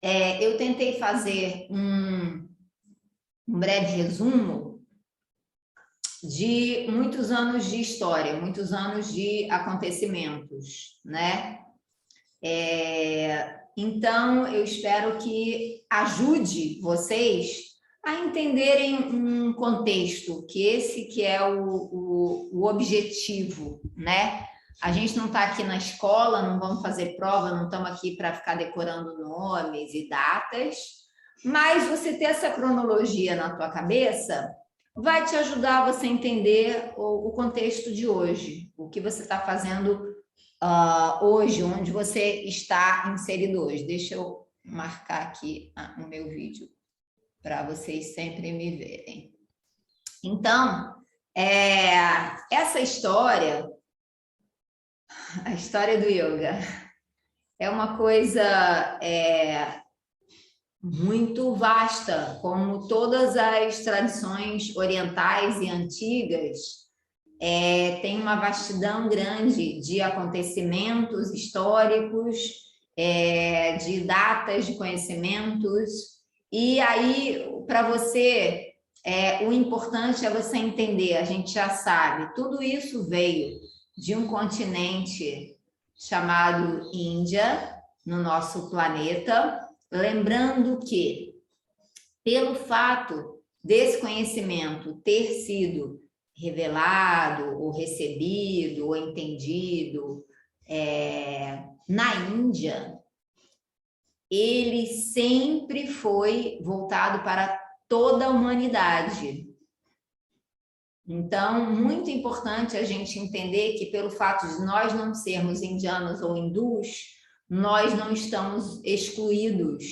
Eu tentei fazer um breve resumo de muitos anos de história, muitos anos de acontecimentos, né? Então, eu espero que ajude vocês a entenderem um contexto, que esse que é o objetivo, né? A gente não está aqui na escola, não vamos fazer prova, não estamos aqui para ficar decorando nomes e datas, mas você ter essa cronologia na tua cabeça vai te ajudar a você entender o contexto de hoje, o que você está fazendo hoje, onde você está inserido hoje. Deixa eu marcar aqui o meu vídeo para vocês sempre me verem. Então, essa história, a história do yoga, é uma coisa muito vasta, como todas as tradições orientais e antigas. Tem uma vastidão grande de acontecimentos históricos, de datas de conhecimentos, e aí, para você, o importante é você entender, a gente já sabe, tudo isso veio de um continente chamado Índia, no nosso planeta, lembrando que, pelo fato desse conhecimento ter sido revelado, ou recebido, ou entendido na Índia, ele sempre foi voltado para toda a humanidade. Então, muito importante a gente entender que, pelo fato de nós não sermos indianos ou hindus, nós não estamos excluídos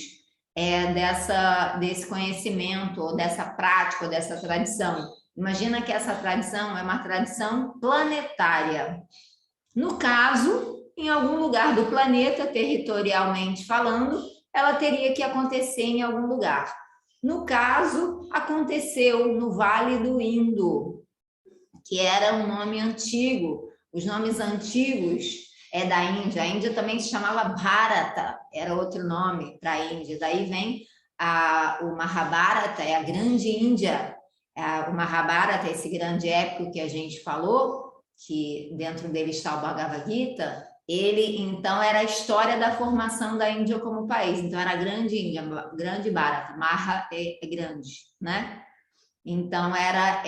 desse conhecimento, ou dessa prática, ou dessa tradição. Imagina que essa tradição é uma tradição planetária. No caso, em algum lugar do planeta, territorialmente falando, ela teria que acontecer em algum lugar. No caso, aconteceu no Vale do Indo, que era um nome antigo. Os nomes antigos da Índia. A Índia também se chamava Bharata, era outro nome para a Índia. Daí vem o Mahabharata, a grande Índia. O Mahabharata, esse grande épico que a gente falou, que dentro dele está o Bhagavad Gita, ele, então, era a história da formação da Índia como país. Então, era a grande Índia, grande Bharata. Maha é grande, né? Então, era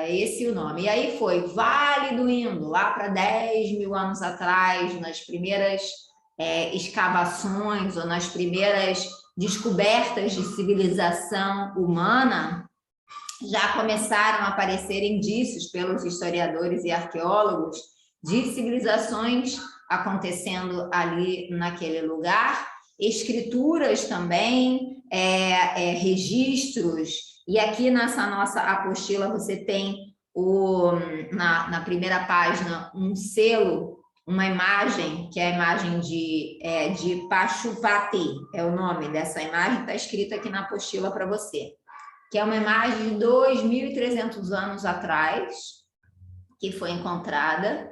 esse o nome. E aí foi Vale do Indo, lá para 10 mil anos atrás, nas primeiras escavações ou nas primeiras descobertas de civilização humana, já começaram a aparecer indícios pelos historiadores e arqueólogos de civilizações acontecendo ali naquele lugar, escrituras também, registros, e aqui nessa nossa apostila você tem na primeira página um selo, uma imagem, que é a imagem de Pashupati, é o nome dessa imagem, está escrita aqui na apostila para você, que é uma imagem de 2.300 anos atrás, que foi encontrada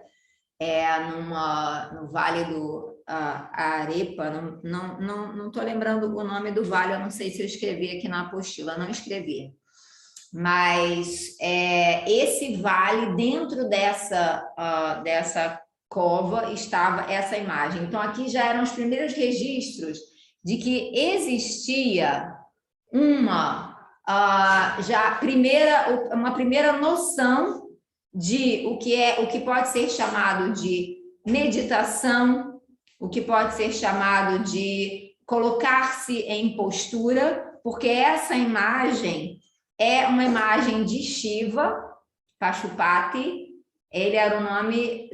no Vale do Arepa, não estou lembrando o nome do vale, eu não sei se eu escrevi aqui na apostila, não escrevi. Mas esse vale, dentro dessa cova, estava essa imagem. Então, aqui já eram os primeiros registros de que existia uma primeira noção de o que pode ser chamado de meditação, o que pode ser chamado de colocar-se em postura, porque essa imagem é uma imagem de Shiva, Pashupati. Ele era o nome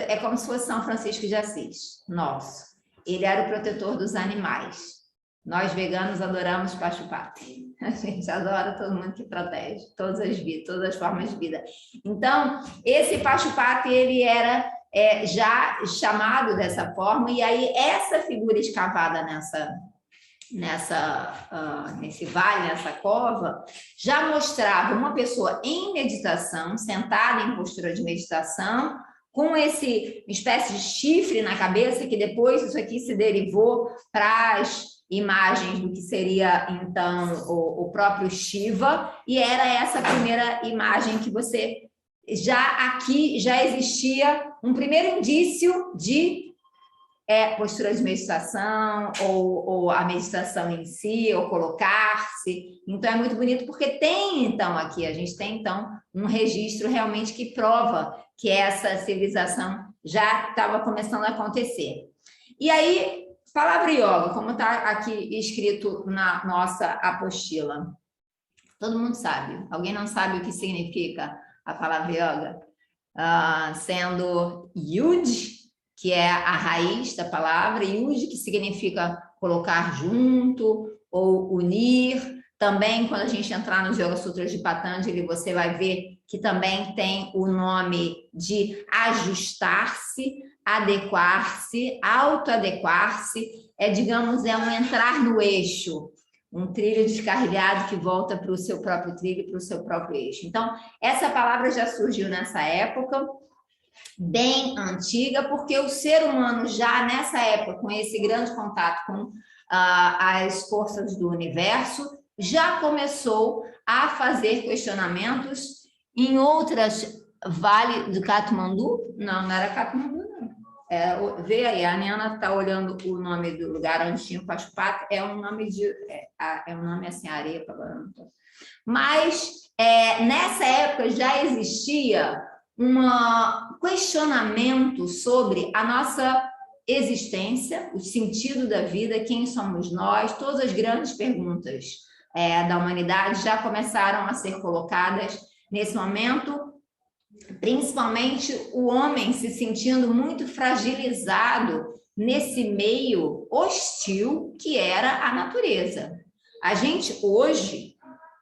é como se fosse São Francisco de Assis, nosso. Ele era o protetor dos animais. Nós veganos adoramos Pashupati. A gente adora todo mundo que protege todas as formas de vida. Então, esse Pashupati, ele era já chamado dessa forma, e aí essa figura escavada nesse vale, nessa cova, já mostrava uma pessoa em meditação, sentada em postura de meditação, com esse espécie de chifre na cabeça, que depois isso aqui se derivou para as imagens do que seria, então, o próprio Shiva, e era essa primeira imagem que você... Aqui já existia um primeiro indício de postura de meditação, ou a meditação em si, ou colocar-se. Então, é muito bonito, porque tem, então, aqui, a gente tem, então, um registro realmente que prova que essa civilização já estava começando a acontecer. E aí, palavra yoga, como está aqui escrito na nossa apostila. Todo mundo sabe. Alguém não sabe o que significa a palavra yoga? Sendo yud, que é a raiz da palavra, Yuji, que significa colocar junto ou unir. Também, quando a gente entrar nos Yoga Sutras de Patanjali, você vai ver que também tem o nome de ajustar-se, adequar-se, autoadequar-se. Digamos, um entrar no eixo, um trilho descarrilhado que volta para o seu próprio trilho, para o seu próprio eixo. Então, essa palavra já surgiu nessa época, bem antiga, porque o ser humano já nessa época, com esse grande contato com as forças do universo, já começou a fazer questionamentos em outras... Vale do Katmandu? Não era Katmandu, não. Vê aí, a Nena está olhando o nome do lugar onde tinha o Pashupata, é um nome assim, areia, mas nessa época já existia um questionamento sobre a nossa existência, o sentido da vida, quem somos nós, todas as grandes perguntas da humanidade já começaram a ser colocadas nesse momento, principalmente o homem se sentindo muito fragilizado nesse meio hostil que era a natureza. A gente hoje,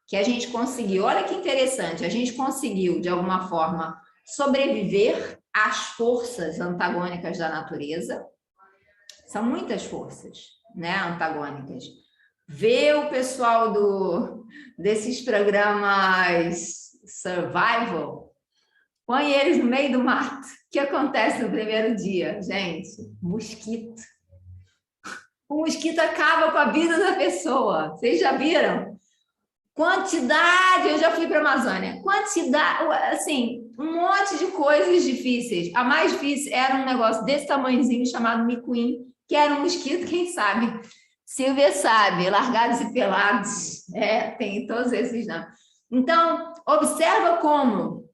que a gente conseguiu, olha que interessante, a gente conseguiu de alguma forma sobreviver às forças antagônicas da natureza. São muitas forças, né, antagônicas. Vê o pessoal desses programas survival, põe eles no meio do mato. O que acontece no primeiro dia, gente? Mosquito. O mosquito acaba com a vida da pessoa. Vocês já viram? Quantidade, eu já fui para a Amazônia, quantidade, assim, um monte de coisas difíceis. A mais difícil era um negócio desse tamanhozinho chamado micuim, que era um mosquito, quem sabe? Silvia sabe, largados e pelados, tem todos esses não. Então, observa como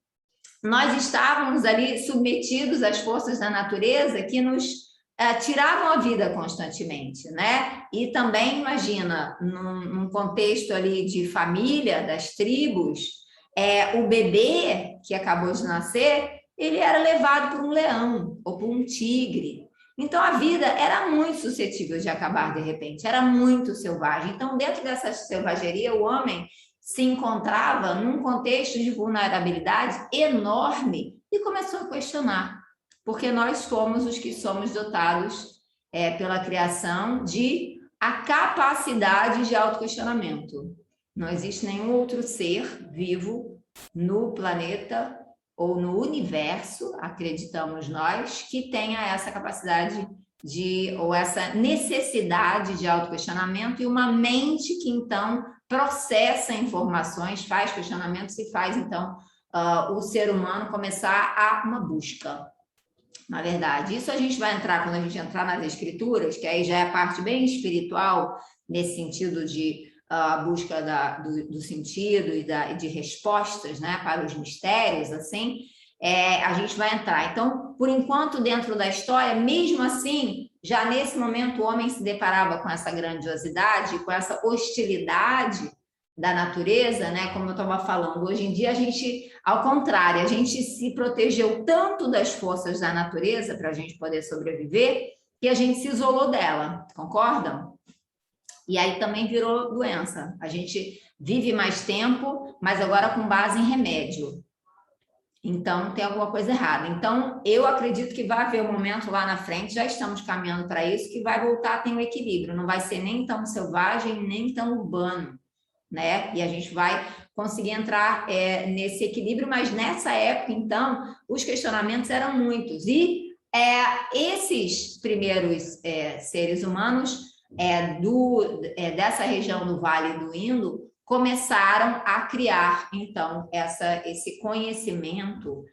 nós estávamos ali submetidos às forças da natureza que nos tiravam a vida constantemente, né? E também, imagina, num contexto ali de família, das tribos, o bebê que acabou de nascer, ele era levado por um leão ou por um tigre. Então, a vida era muito suscetível de acabar de repente, era muito selvagem. Então, dentro dessa selvageria, o homem se encontrava num contexto de vulnerabilidade enorme e começou a questionar, porque nós somos os que somos dotados pela criação de a capacidade de autoquestionamento. Não existe nenhum outro ser vivo no planeta ou no universo, acreditamos nós, que tenha essa capacidade ou essa necessidade de autoquestionamento e uma mente que, então, processa informações, faz questionamentos e faz, então, o ser humano começar uma busca. Na verdade, isso a gente vai entrar quando a gente entrar nas escrituras, que aí já é a parte bem espiritual, nesse sentido de busca do sentido e de respostas, né, para os mistérios, assim, a gente vai entrar. Então, por enquanto, dentro da história, mesmo assim, já nesse momento o homem se deparava com essa grandiosidade, com essa hostilidade da natureza, né? Como eu estava falando, hoje em dia a gente, ao contrário, a gente se protegeu tanto das forças da natureza para a gente poder sobreviver, que a gente se isolou dela, concordam? E aí também virou doença. A gente vive mais tempo, mas agora com base em remédio. Então, tem alguma coisa errada. Então, eu acredito que vai haver um momento lá na frente, já estamos caminhando para isso, que vai voltar a ter um equilíbrio. Não vai ser nem tão selvagem, nem tão urbano. né? E a gente vai conseguir entrar nesse equilíbrio, mas nessa época, então, os questionamentos eram muitos. E esses primeiros seres humanos dessa região do Vale do Indo começaram a criar, então, esse conhecimento,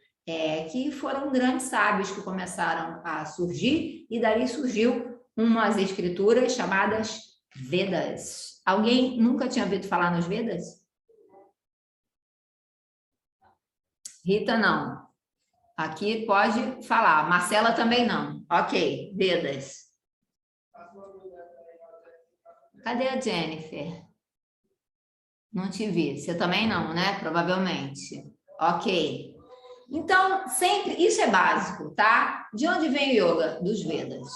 que foram grandes sábios que começaram a surgir, e dali surgiu umas escrituras chamadas Vedas. Alguém nunca tinha ouvido falar nos Vedas? Rita, não. Aqui pode falar. Marcela também não. Ok, Vedas. Cadê a Jennifer? Não te vi. Você também não, né? Provavelmente. Ok. Então, sempre... Isso é básico, tá? De onde vem o yoga? Dos Vedas.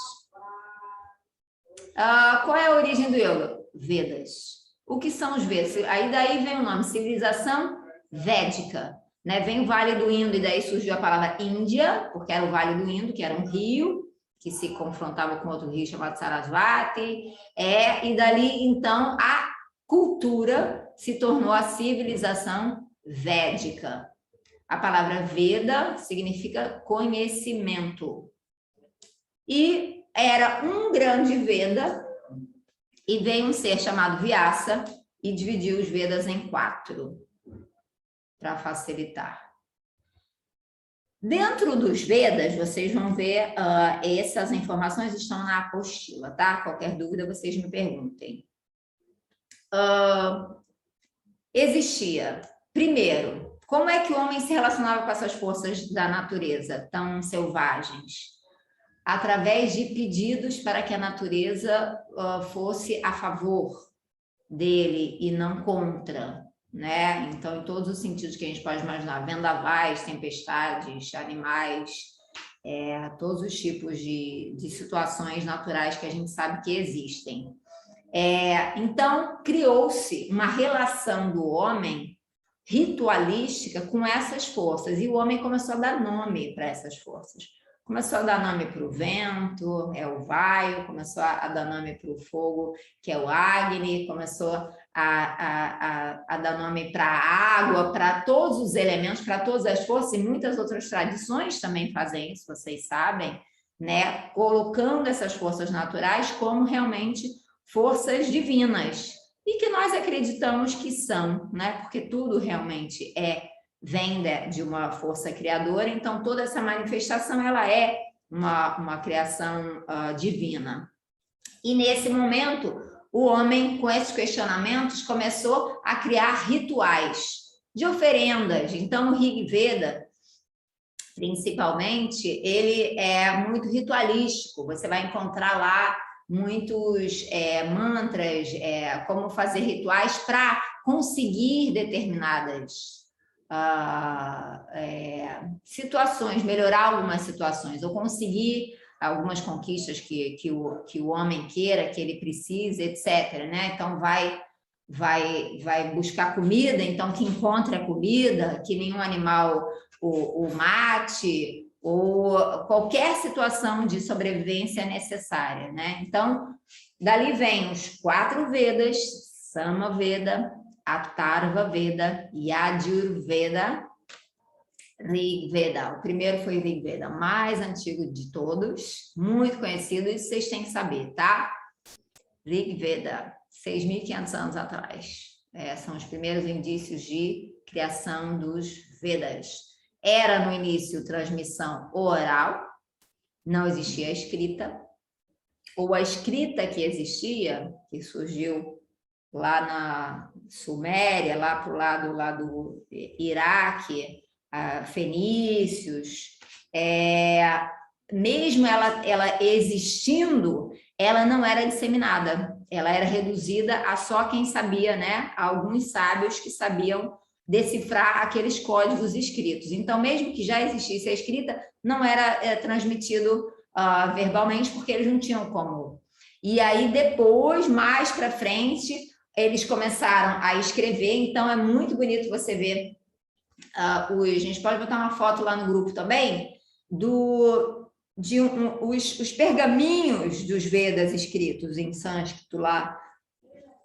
Qual é a origem do yoga? Vedas. O que são os Vedas? Aí daí vem o nome, civilização védica, né? Vem o Vale do Indo, e daí surgiu a palavra Índia, porque era o Vale do Indo, que era um rio que se confrontava com outro rio chamado Sarasvati, e dali, então, a cultura se tornou a civilização védica. A palavra Veda significa conhecimento. E era um grande Veda, e veio um ser chamado Vyasa e dividiu os Vedas em 4, para facilitar. Dentro dos Vedas, vocês vão ver, essas informações estão na apostila, tá? Qualquer dúvida, vocês me perguntem. Existia, primeiro, como é que o homem se relacionava com essas forças da natureza tão selvagens? Através de pedidos para que a natureza fosse a favor dele e não contra, né? Então, em todos os sentidos que a gente pode imaginar, vendavais, tempestades, animais, todos os tipos de situações naturais que a gente sabe que existem. Então, criou-se uma relação do homem ritualística com essas forças, e o homem começou a dar nome para essas forças. Começou a dar nome para o vento, é o Vayu, começou a dar nome para o fogo, que é o Agni, começou a dar nome para a água, para todos os elementos, para todas as forças, e muitas outras tradições também fazem isso, vocês sabem, né? Colocando essas forças naturais como realmente forças divinas, e que nós acreditamos que são, né? Porque tudo realmente vem de uma força criadora, então toda essa manifestação ela é uma criação divina. E nesse momento, o homem, com esses questionamentos, começou a criar rituais de oferendas. Então, o Rig Veda, principalmente, ele é muito ritualístico. Você vai encontrar lá muitos mantras, como fazer rituais para conseguir determinadas situações, melhorar algumas situações, ou conseguir algumas conquistas que o homem queira, que ele precise, etc., né? Então, vai buscar comida, então que encontre a comida, que nenhum animal o mate, ou qualquer situação de sobrevivência necessária, né? Então, dali vem os 4 Vedas, Samaveda, Atharva Veda, Yajurveda, Rig Veda. O primeiro foi Rig Veda, mais antigo de todos, muito conhecido, isso vocês têm que saber, tá? Rig Veda, 6.500 anos atrás. São os primeiros indícios de criação dos Vedas. Era, no início, transmissão oral, não existia a escrita, ou a escrita que existia, que surgiu lá na Suméria, lá para o lado lá do Iraque, fenícios, mesmo ela existindo, ela não era disseminada, ela era reduzida a só quem sabia, né? Alguns sábios que sabiam decifrar aqueles códigos escritos. Então, mesmo que já existisse a escrita, não era transmitido verbalmente, porque eles não tinham como. E aí, depois, mais para frente, eles começaram a escrever, então é muito bonito você ver. A gente pode botar uma foto lá no grupo também, os pergaminhos dos Vedas escritos em sânscrito lá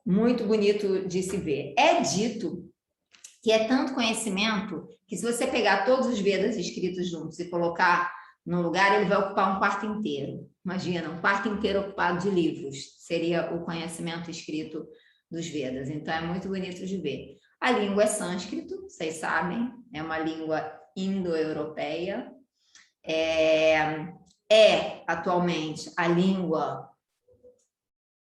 muito bonito de se ver. É dito que é tanto conhecimento que se você pegar todos os Vedas escritos juntos e colocar num lugar, ele vai ocupar um quarto inteiro. Imagina, um quarto inteiro ocupado de livros. Seria o conhecimento escrito dos Vedas. Então, é muito bonito de ver. A língua é sânscrito, vocês sabem, é uma língua indo-europeia. É atualmente a língua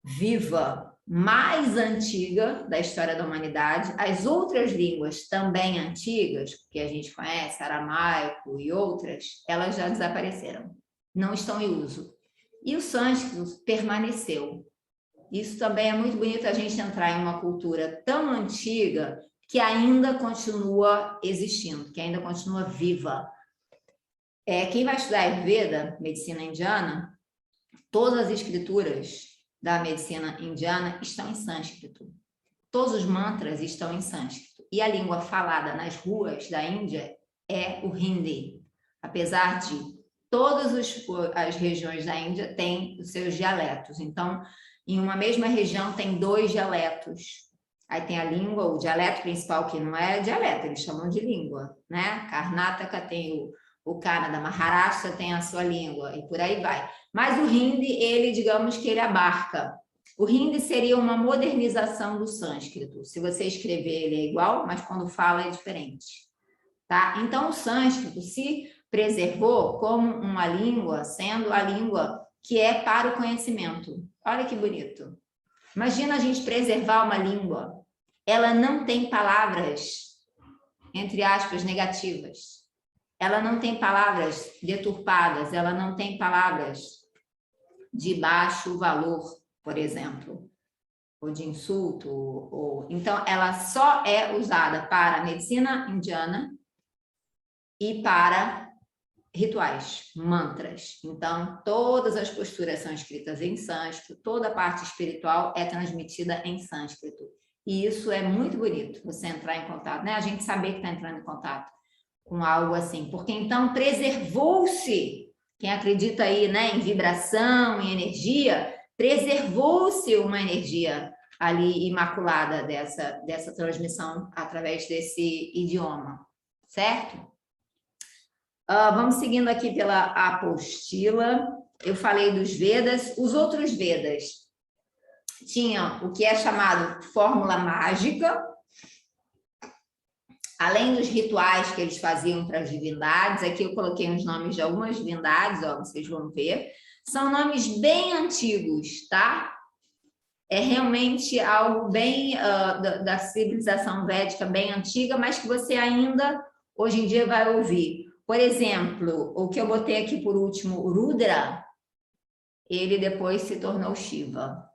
viva mais antiga da história da humanidade. As outras línguas também antigas, que a gente conhece, aramaico e outras, elas já desapareceram, não estão em uso. E o sânscrito permaneceu. Isso também é muito bonito, a gente entrar em uma cultura tão antiga que ainda continua existindo, que ainda continua viva. Quem vai estudar Ayurveda, medicina indiana, todas as escrituras da medicina indiana estão em sânscrito. Todos os mantras estão em sânscrito. E a língua falada nas ruas da Índia é o Hindi. Apesar de todas as regiões da Índia têm os seus dialetos. Então, em uma mesma região tem 2 dialetos. Aí tem a língua, o dialeto principal, que não é dialeto, eles chamam de língua, né? Karnataka tem o Kannada, Maharashtra tem a sua língua, e por aí vai. Mas o Hindi, ele, digamos que ele abarca. O Hindi seria uma modernização do sânscrito. Se você escrever, ele é igual, mas quando fala é diferente. Tá? Então, o sânscrito se preservou como uma língua, sendo a língua que é para o conhecimento. Olha que bonito. Imagina a gente preservar uma língua. Ela não tem palavras, entre aspas, negativas. Ela não tem palavras deturpadas, ela não tem palavras de baixo valor, por exemplo, ou de insulto. Então, ela só é usada para a medicina indiana e para rituais, mantras. Então, todas as posturas são escritas em sânscrito, toda a parte espiritual é transmitida em sânscrito. E isso é muito bonito, você entrar em contato, né? A gente saber que está entrando em contato com algo assim, porque então preservou-se, quem acredita aí, né, em vibração, em energia, preservou-se uma energia ali imaculada dessa transmissão através desse idioma, certo? Vamos seguindo aqui pela apostila. Eu falei dos Vedas. Os outros Vedas tinham o que é chamado fórmula mágica, além dos rituais que eles faziam para as divindades. Aqui eu coloquei os nomes de algumas divindades, ó, vocês vão ver. São nomes bem antigos, tá? É realmente algo bem da civilização védica, bem antiga, mas que você ainda, hoje em dia, vai ouvir. Por exemplo, o que eu botei aqui por último, o Rudra, ele depois se tornou Shiva.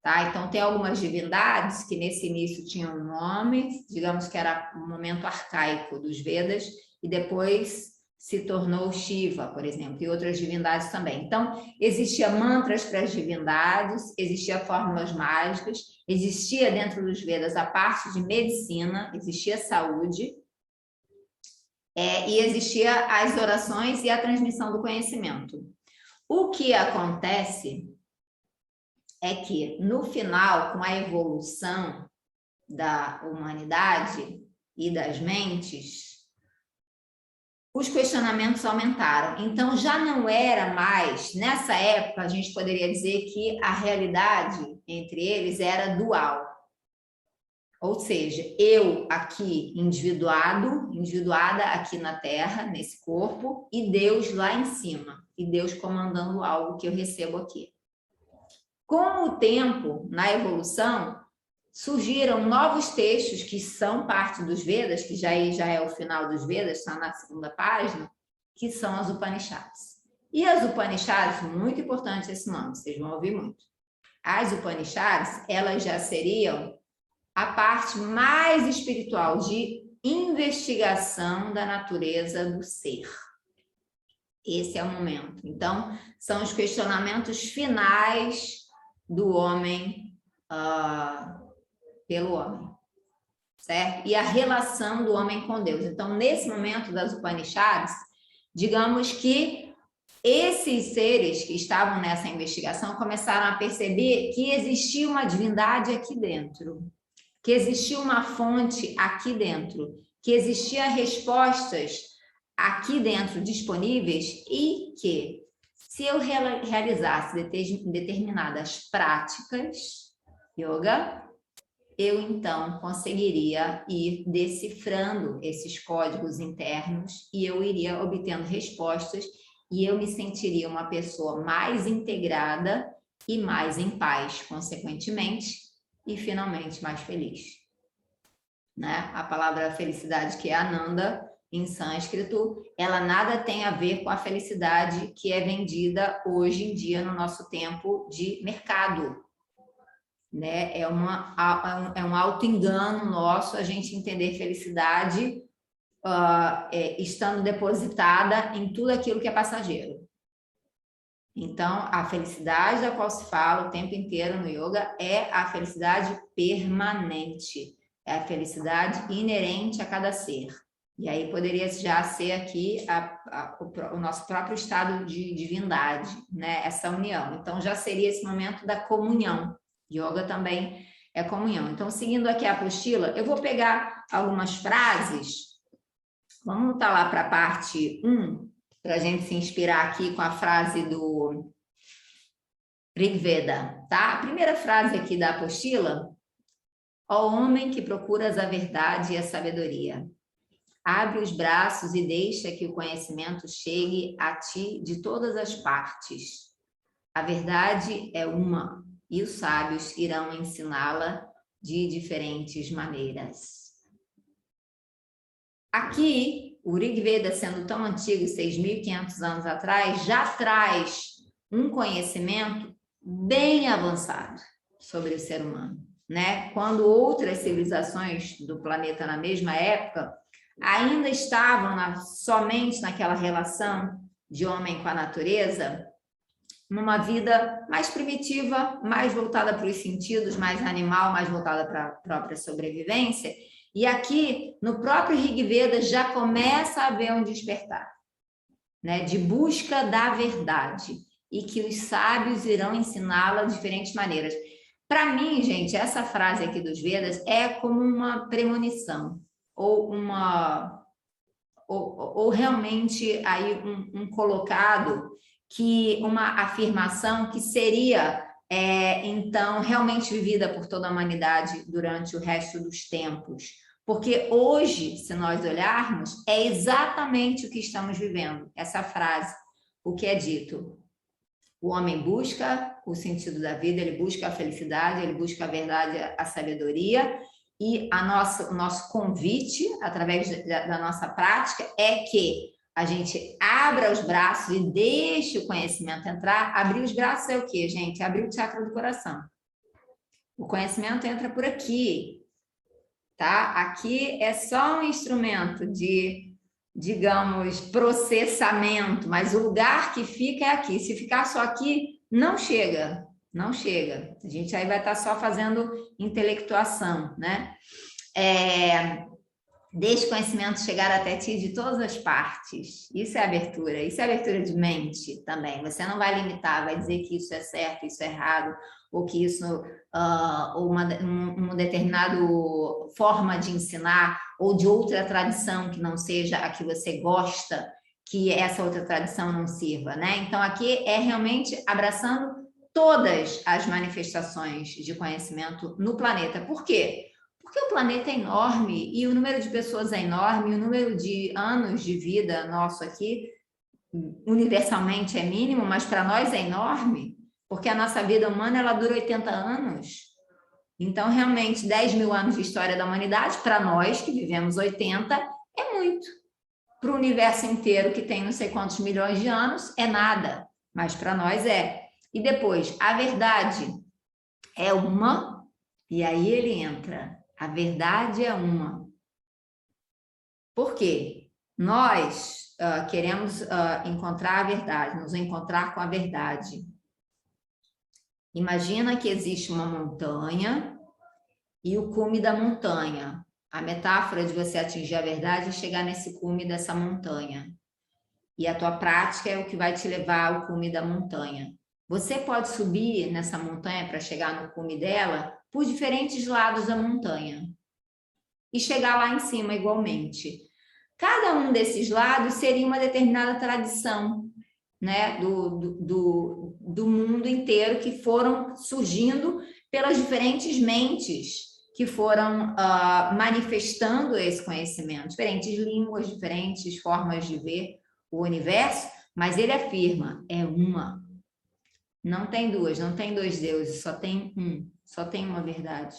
Tá? Então, tem algumas divindades que nesse início tinham um nome, digamos que era um momento arcaico dos Vedas, e depois se tornou Shiva, por exemplo, e outras divindades também. Então, existia mantras para as divindades, existia fórmulas mágicas, existia dentro dos Vedas a parte de medicina, existia saúde, e existia as orações e a transmissão do conhecimento. O que acontece é que, no final, com a evolução da humanidade e das mentes, os questionamentos aumentaram. Então, já não era mais, nessa época, a gente poderia dizer que a realidade entre eles era dual. Ou seja, eu aqui individuada aqui na Terra, nesse corpo, e Deus lá em cima, e Deus comandando algo que eu recebo aqui. Com o tempo, na evolução, surgiram novos textos que são parte dos Vedas, que já é o final dos Vedas, está na segunda página, que são as Upanishads. E as Upanishads, muito importante esse nome, vocês vão ouvir muito. As Upanishads, elas já seriam a parte mais espiritual de investigação da natureza do ser. Esse é o momento. Então, são os questionamentos finais do homem pelo homem, certo? E a relação do homem com Deus. Então, nesse momento das Upanishads, digamos que Esses seres que estavam nessa investigação começaram a perceber que existia uma divindade aqui dentro, que existia uma fonte aqui dentro, que existiam respostas aqui dentro disponíveis e que, se eu realizasse determinadas práticas, yoga, eu então conseguiria ir decifrando esses códigos internos e eu iria obtendo respostas e eu me sentiria uma pessoa mais integrada e mais em paz, consequentemente, e finalmente mais feliz. Né? A palavra felicidade, que é Ananda, em sânscrito, ela nada tem a ver com a felicidade que é vendida hoje em dia no nosso tempo de mercado. Né? É um auto-engano nosso a gente entender felicidade estando depositada em tudo aquilo que é passageiro. Então, a felicidade da qual se fala o tempo inteiro no yoga é a felicidade permanente, é a felicidade inerente a cada ser. E aí poderia já ser aqui o nosso próprio estado de divindade, né? Essa união. Então, já seria esse momento da comunhão. Yoga também é comunhão. Então, seguindo aqui a apostila, eu vou pegar algumas frases. Vamos voltar lá para a parte 1, para a gente se inspirar aqui com a frase do Rig Veda, tá? A primeira frase aqui da apostila: ó homem que procuras a verdade e a sabedoria, abre os braços e deixa que o conhecimento chegue a ti de todas as partes. A verdade é uma e os sábios irão ensiná-la de diferentes maneiras. Aqui, o Rig Veda, sendo tão antigo, 6.500 anos atrás, já traz um conhecimento bem avançado sobre o ser humano, né? Quando outras civilizações do planeta na mesma época ainda estavam somente naquela relação de homem com a natureza, numa vida mais primitiva, mais voltada para os sentidos, mais animal, mais voltada para a própria sobrevivência. E aqui, no próprio Rig Veda, já começa a haver um despertar, né, de busca da verdade, e que os sábios irão ensiná-la de diferentes maneiras. Para mim, gente, essa frase aqui dos Vedas é como uma premonição, ou realmente aí um colocado, que uma afirmação que seria então realmente vivida por toda a humanidade durante o resto dos tempos. Porque hoje, se nós olharmos, é exatamente o que estamos vivendo, essa frase, o que é dito. O homem busca o sentido da vida, ele busca a felicidade, ele busca a verdade, a sabedoria, e o nosso convite, através da nossa prática, é que a gente abra os braços e deixe o conhecimento entrar. Abrir os braços é o quê, gente? Abrir o chakra do coração. O conhecimento entra por aqui, tá? Aqui é só um instrumento de, digamos, processamento, mas o lugar que fica é aqui. Se ficar só aqui, não chega, não chega. A gente aí vai estar só fazendo intelectuação, né? Deixe o conhecimento chegar até ti de todas as partes. Isso é abertura de mente também. Você não vai limitar, vai dizer que isso é certo, isso é errado, ou que isso, uma determinada forma de ensinar, ou de outra tradição que não seja a que você gosta, que essa outra tradição não sirva, né? Então, aqui é realmente abraçando todas as manifestações de conhecimento no planeta. Por quê? Porque o planeta é enorme e o número de pessoas é enorme, o número de anos de vida nosso aqui universalmente é mínimo, mas para nós é enorme, porque a nossa vida humana ela dura 80 anos. Então, realmente, 10.000 anos de história da humanidade, para nós que vivemos 80, é muito. Para o universo inteiro, que tem não sei quantos milhões de anos, é nada, mas para nós é. E depois, a verdade é uma, e aí ele entra. A verdade é uma. Por quê? Nós queremos encontrar a verdade, nos encontrar com a verdade. Imagina que existe uma montanha e o cume da montanha. A metáfora de você atingir a verdade é chegar nesse cume dessa montanha. E a tua prática é o que vai te levar ao cume da montanha. Você pode subir nessa montanha para chegar no cume dela por diferentes lados da montanha e chegar lá em cima igualmente. Cada um desses lados seria uma determinada tradição, né, do mundo inteiro, que foram surgindo pelas diferentes mentes que foram manifestando esse conhecimento, diferentes línguas, diferentes formas de ver o universo, mas ele afirma, é uma. Não tem duas, não tem dois deuses, só tem um, só tem uma verdade.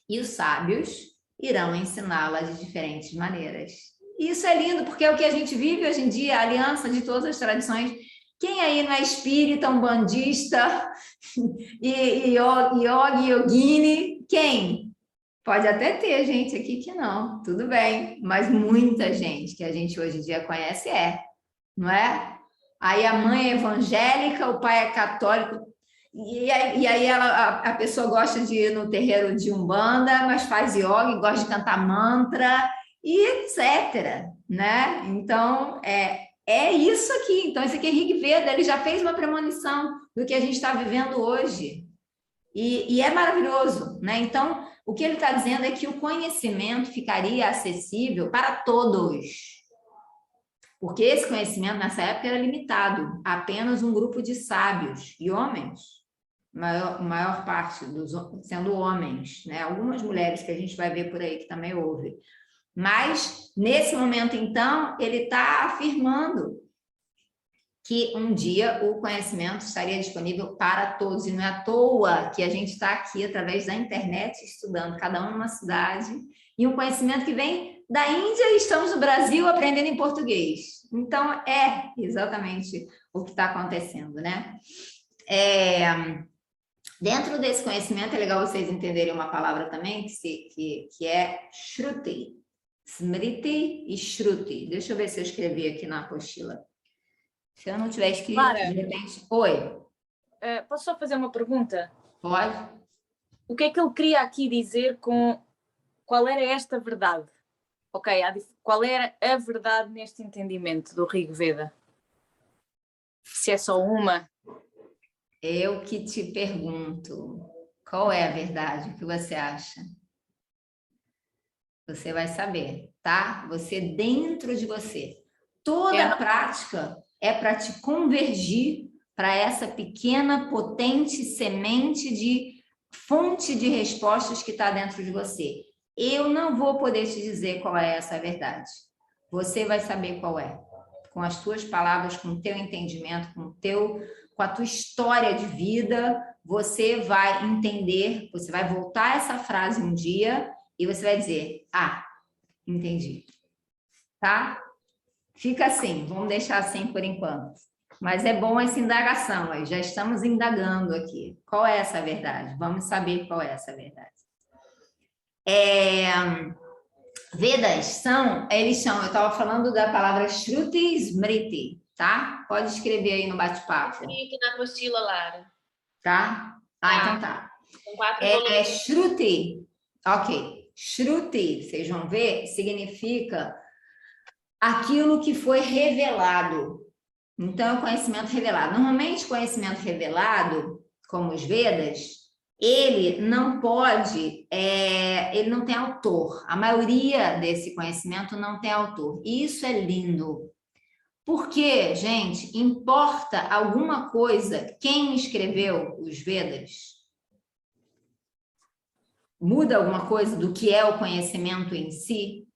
E os sábios irão ensiná-la de diferentes maneiras. E isso é lindo, porque é o que a gente vive hoje em dia, a aliança de todas as tradições. Quem aí não é espírita, umbandista, yogi, yogini? Quem? Pode até ter gente aqui que não, tudo bem, mas muita gente que a gente hoje em dia conhece não é? Aí a mãe é evangélica, o pai é católico, e aí a pessoa gosta de ir no terreiro de Umbanda, mas faz yoga, gosta de cantar mantra, e etc, né? Então, é isso aqui. Então, esse aqui é Rig Veda, ele já fez uma premonição do que a gente está vivendo hoje. E é maravilhoso, né? Então, o que ele está dizendo é que o conhecimento ficaria acessível para todos. Porque esse conhecimento, nessa época, era limitado a apenas um grupo de sábios e homens. Maior parte sendo homens, né? Algumas mulheres que a gente vai ver por aí que também houve. Mas, nesse momento, então, ele está afirmando que um dia o conhecimento estaria disponível para todos. E não é à toa que a gente está aqui, através da internet, estudando, cada um numa cidade, e um conhecimento que vem da Índia e estamos no Brasil aprendendo em português. Então, é exatamente o que está acontecendo, né? Dentro desse conhecimento, é legal vocês entenderem uma palavra também, que é Shruti. Smriti e Shruti. Deixa eu ver se eu escrevi aqui na apostila. Se eu não tiver escrito, Clara, de repente... Oi. Posso só fazer uma pergunta? Pode. O que é que ele queria aqui dizer com qual era esta verdade? Ok, qual era a verdade neste entendimento do Rig Veda? Se é só uma? Eu que te pergunto, qual é a verdade? O que você acha? Você vai saber, tá? Você dentro de você. Toda prática é para te convergir para essa pequena, potente semente de fonte de respostas que está dentro de você. Eu não vou poder te dizer qual é essa verdade. Você vai saber qual é. Com as tuas palavras, com o teu entendimento, com a tua história de vida, você vai entender, você vai voltar essa frase um dia e você vai dizer, entendi. Tá? Fica assim, vamos deixar assim por enquanto. Mas é bom essa indagação, aí já estamos indagando aqui. Qual é essa verdade? Vamos saber qual é essa verdade. Vedas eu estava falando da palavra Shruti e Smriti, tá? Pode escrever aí no bate-papo. Aqui na apostila, Lara. Tá? Então tá. São 4 volumes. Shruti, ok. Shruti, vocês vão ver, significa aquilo que foi revelado. Então, é o conhecimento revelado. Normalmente, conhecimento revelado, como os Vedas, ele não pode, ele não tem autor. A maioria desse conhecimento não tem autor. E isso é lindo. Porque, gente, importa alguma coisa quem escreveu os Vedas? Muda alguma coisa do que é o conhecimento em si?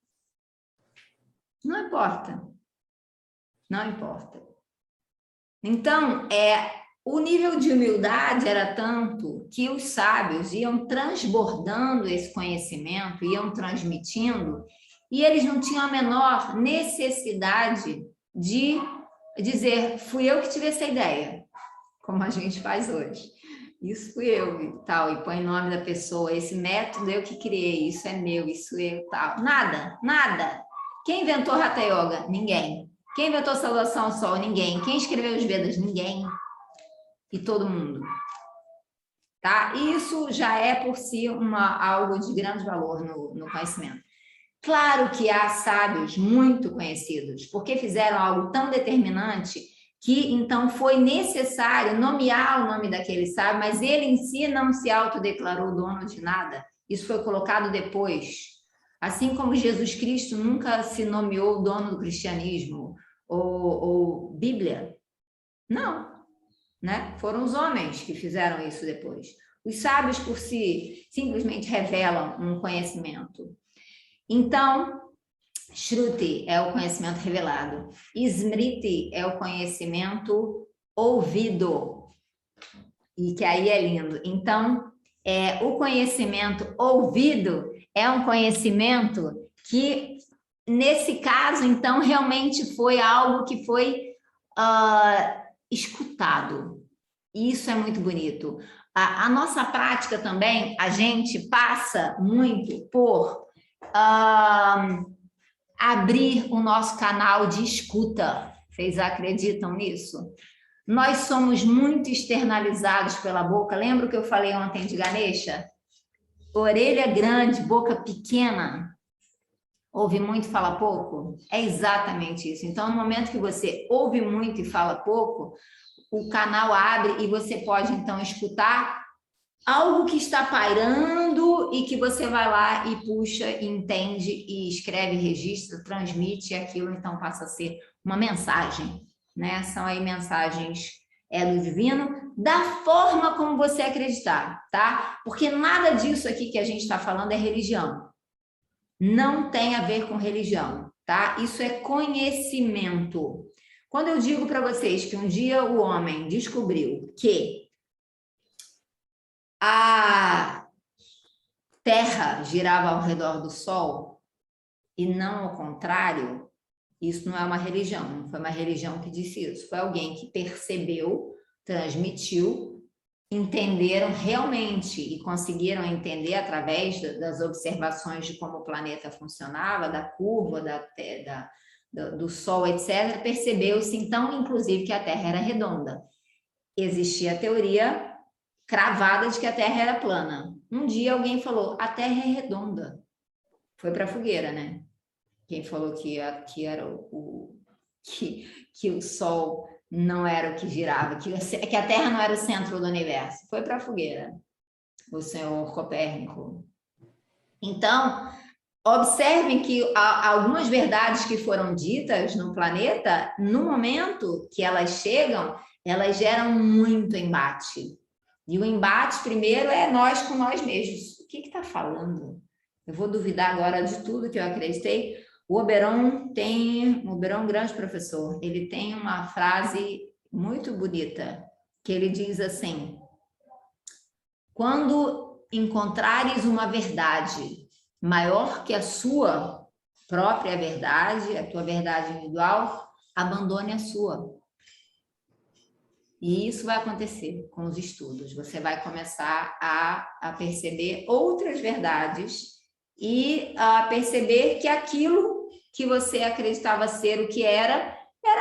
Não importa. Não importa. Então, o nível de humildade era tanto que os sábios iam transbordando esse conhecimento, iam transmitindo, e eles não tinham a menor necessidade de dizer, fui eu que tive essa ideia, como a gente faz hoje. Isso fui eu e tal, e põe o nome da pessoa, esse método eu que criei, isso é meu, isso eu tal. Nada, nada. Quem inventou Hatha Yoga? Ninguém. Quem inventou Saudação ao Sol? Ninguém. Quem escreveu os Vedas? Ninguém. E todo mundo. Tá? E isso já é por si algo de grande valor no conhecimento. Claro que há sábios muito conhecidos, porque fizeram algo tão determinante que então foi necessário nomear o nome daquele sábio, mas ele em si não se autodeclarou dono de nada. Isso foi colocado depois. Assim como Jesus Cristo nunca se nomeou dono do cristianismo ou Bíblia. Não, né? Foram os homens que fizeram isso depois. Os sábios por si simplesmente revelam um conhecimento. Então, Shruti é o conhecimento revelado. Smriti é o conhecimento ouvido. E que aí é lindo. Então, o conhecimento ouvido é um conhecimento que, nesse caso, então, realmente foi algo que foi escutado. E isso é muito bonito. A nossa prática também, a gente passa muito por abrir o nosso canal de escuta. Vocês acreditam nisso? Nós somos muito externalizados pela boca. Lembra o que eu falei ontem de Ganesha? Orelha grande, boca pequena. Ouve muito e fala pouco? É exatamente isso. Então, no momento que você ouve muito e fala pouco, o canal abre e você pode, então, escutar algo que está pairando e que você vai lá e puxa, entende e escreve, registra, transmite, e aquilo então passa a ser uma mensagem, né? São aí mensagens do divino, da forma como você acreditar, tá? Porque nada disso aqui que a gente está falando é religião. Não tem a ver com religião, tá? Isso é conhecimento. Quando eu digo para vocês que um dia o homem descobriu que a Terra girava ao redor do Sol e não ao contrário, isso não é uma religião, não foi uma religião que disse isso, foi alguém que percebeu, transmitiu, entenderam realmente e conseguiram entender através das observações de como o planeta funcionava, da curva, do Sol, etc., percebeu-se então, inclusive, que a Terra era redonda. Existia a teoria cravada de que a Terra era plana. Um dia alguém falou, a Terra é redonda. Foi para a fogueira, né? Quem falou que era que o Sol não era o que girava, que a Terra não era o centro do universo. Foi para a fogueira, o senhor Copérnico. Então, observem que algumas verdades que foram ditas no planeta, no momento que elas chegam, elas geram muito embate. E o embate, primeiro, é nós com nós mesmos. O que está falando? Eu vou duvidar agora de tudo que eu acreditei. O Oberon grande professor, ele tem uma frase muito bonita, que ele diz assim, quando encontrares uma verdade maior que a sua própria verdade, a tua verdade individual, abandone a sua. E isso vai acontecer com os estudos. Você vai começar a perceber outras verdades e a perceber que aquilo que você acreditava ser o que era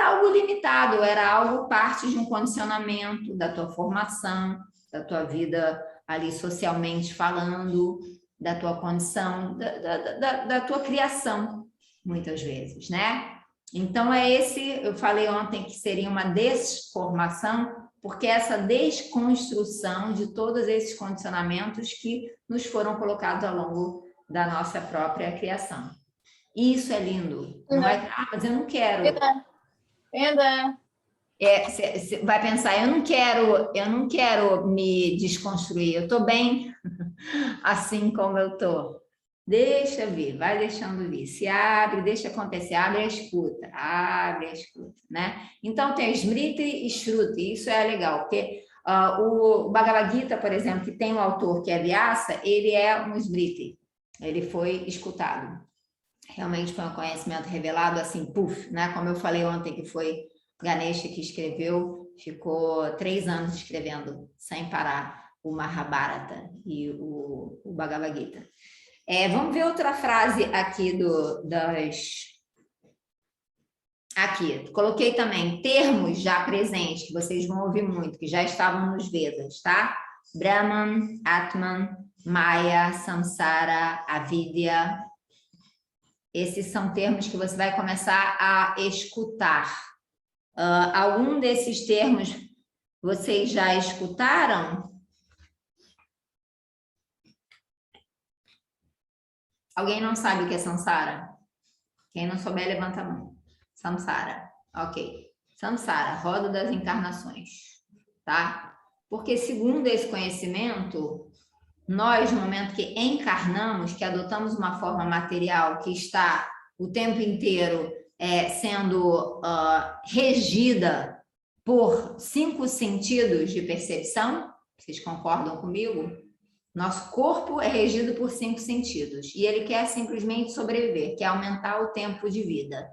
algo limitado, era algo parte de um condicionamento da tua formação, da tua vida ali socialmente falando, da tua condição, da tua criação, muitas vezes, né? Então, eu falei ontem que seria uma desformação, porque essa desconstrução de todos esses condicionamentos que nos foram colocados ao longo da nossa própria criação. Isso é lindo. Não é, mas eu não quero. Você vai pensar, eu não quero me desconstruir, eu estou bem assim como eu estou. Deixa vir, vai deixando vir. Se abre, deixa acontecer, abre a escuta, né? Então tem Smriti e Shruti, isso é legal, porque o Bhagavad Gita, por exemplo, que tem um autor que é Vyasa, ele é um Smriti, ele foi escutado. Realmente foi um conhecimento revelado, assim, puf, né? Como eu falei ontem, que foi Ganesha que escreveu, ficou 3 anos escrevendo, sem parar, o Mahabharata e o Bhagavad Gita. Vamos ver outra frase aqui Aqui, coloquei também termos já presentes, que vocês vão ouvir muito, que já estavam nos Vedas, tá? Brahman, Atman, Maya, Samsara, Avidya. Esses são termos que você vai começar a escutar. Algum desses termos vocês já escutaram? Alguém não sabe o que é samsara? Quem não souber, levanta a mão. Samsara, ok. Samsara, roda das encarnações, tá? Porque segundo esse conhecimento, nós, no momento que encarnamos, que adotamos uma forma material que está o tempo inteiro sendo regida por 5 sentidos de percepção, vocês concordam comigo? Nosso corpo é regido por 5 sentidos e ele quer simplesmente sobreviver, quer aumentar o tempo de vida,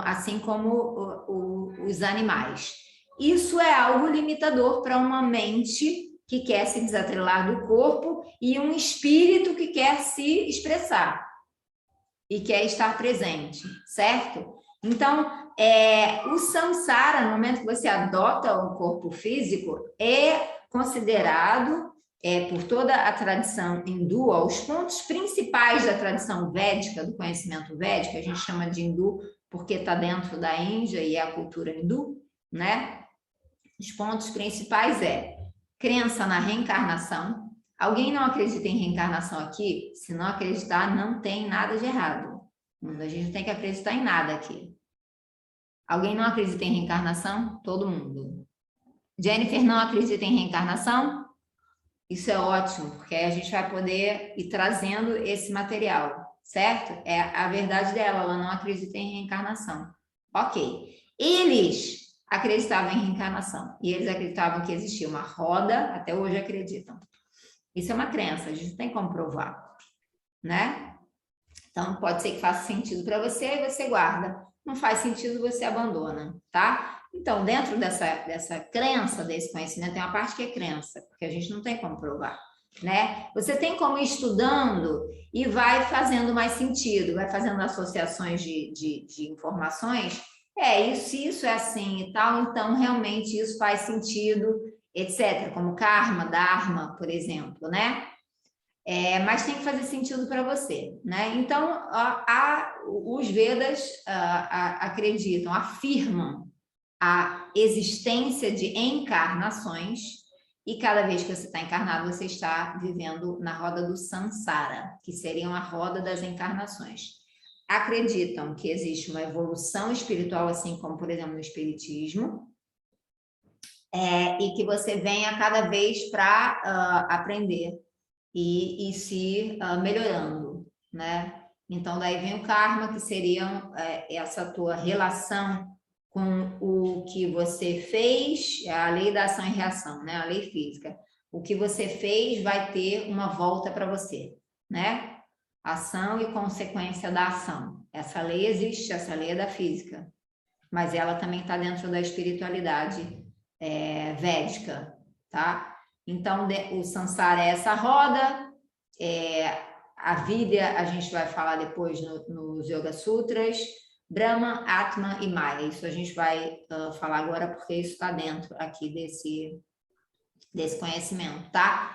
assim como os animais. Isso é algo limitador para uma mente que quer se desatrelar do corpo e um espírito que quer se expressar e quer estar presente, certo? Então, o samsara, no momento que você adota o corpo físico, é considerado, por toda a tradição hindu, os pontos principais da tradição védica, do conhecimento védico, a gente chama de hindu porque está dentro da Índia e é a cultura hindu, né? Os pontos principais crença na reencarnação. Alguém não acredita em reencarnação aqui? Se não acreditar, não tem nada de errado. A gente não tem que acreditar em nada aqui. Alguém não acredita em reencarnação? Todo mundo. Jennifer não acredita em reencarnação? Isso é ótimo, porque aí a gente vai poder ir trazendo esse material, certo? É a verdade dela, ela não acredita em reencarnação. Ok. Eles acreditavam em reencarnação e eles acreditavam que existia uma roda, até hoje acreditam. Isso é uma crença, a gente não tem como provar, né? Então, pode ser que faça sentido para você e você guarda. Não faz sentido, você abandona, tá? Então, dentro dessa crença, desse conhecimento, tem uma parte que é crença, porque a gente não tem como provar, né? Você tem como ir estudando e vai fazendo mais sentido, vai fazendo associações de informações. Isso é assim e tal, então realmente isso faz sentido, etc. Como karma, dharma, por exemplo, né? Mas tem que fazer sentido para você, né? Então, os Vedas acreditam, afirmam a existência de encarnações e cada vez que você está encarnado, você está vivendo na roda do samsara, que seria a roda das encarnações. Acreditam que existe uma evolução espiritual, assim como, por exemplo, no espiritismo, e que você venha cada vez para aprender e se melhorando, né? Então, daí vem o karma, que seria essa tua relação com o que você fez, a lei da ação e reação, né? A lei física. O que você fez vai ter uma volta para você, né? Ação e consequência da ação. Essa lei existe, essa lei é da física, mas ela também está dentro da espiritualidade védica, tá? Então, o samsara é essa roda, a vida a gente vai falar depois nos Yoga Sutras, Brahma, Atma e Maya. Isso a gente vai falar agora porque isso está dentro aqui desse conhecimento, tá?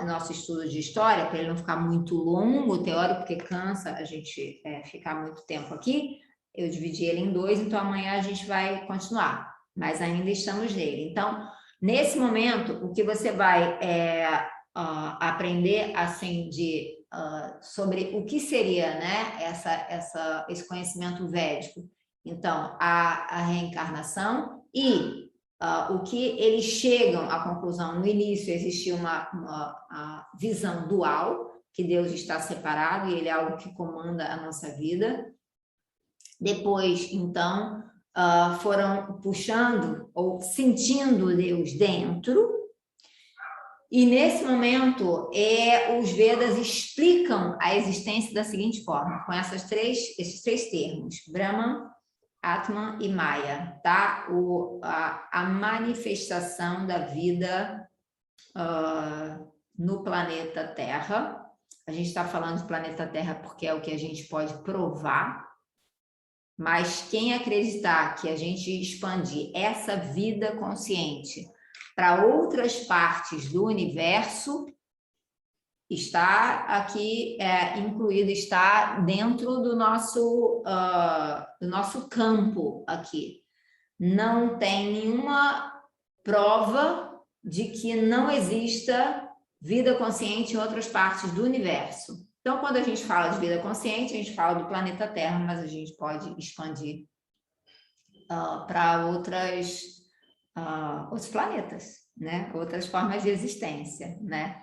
Nosso estudo de história, para ele não ficar muito longo, teórico, porque cansa a gente ficar muito tempo aqui, eu dividi ele em 2, então amanhã a gente vai continuar, mas ainda estamos nele. Então, nesse momento, o que você vai aprender assim sobre o que seria, né, esse conhecimento védico. Então, a reencarnação e o que eles chegam à conclusão. No início existia uma visão dual, que Deus está separado e ele é algo que comanda a nossa vida. Depois, então, foram puxando ou sentindo Deus dentro. E nesse momento, os Vedas explicam a existência da seguinte forma, com esses três termos, Brahman, Atman e Maya, tá? A manifestação da vida no planeta Terra. A gente está falando de planeta Terra porque é o que a gente pode provar, mas quem acreditar que a gente expandir essa vida consciente para outras partes do universo, está aqui incluído, está dentro do nosso campo aqui. Não tem nenhuma prova de que não exista vida consciente em outras partes do universo. Então, quando a gente fala de vida consciente, a gente fala do planeta Terra, mas a gente pode expandir para outros planetas, né? Outras formas de existência, né?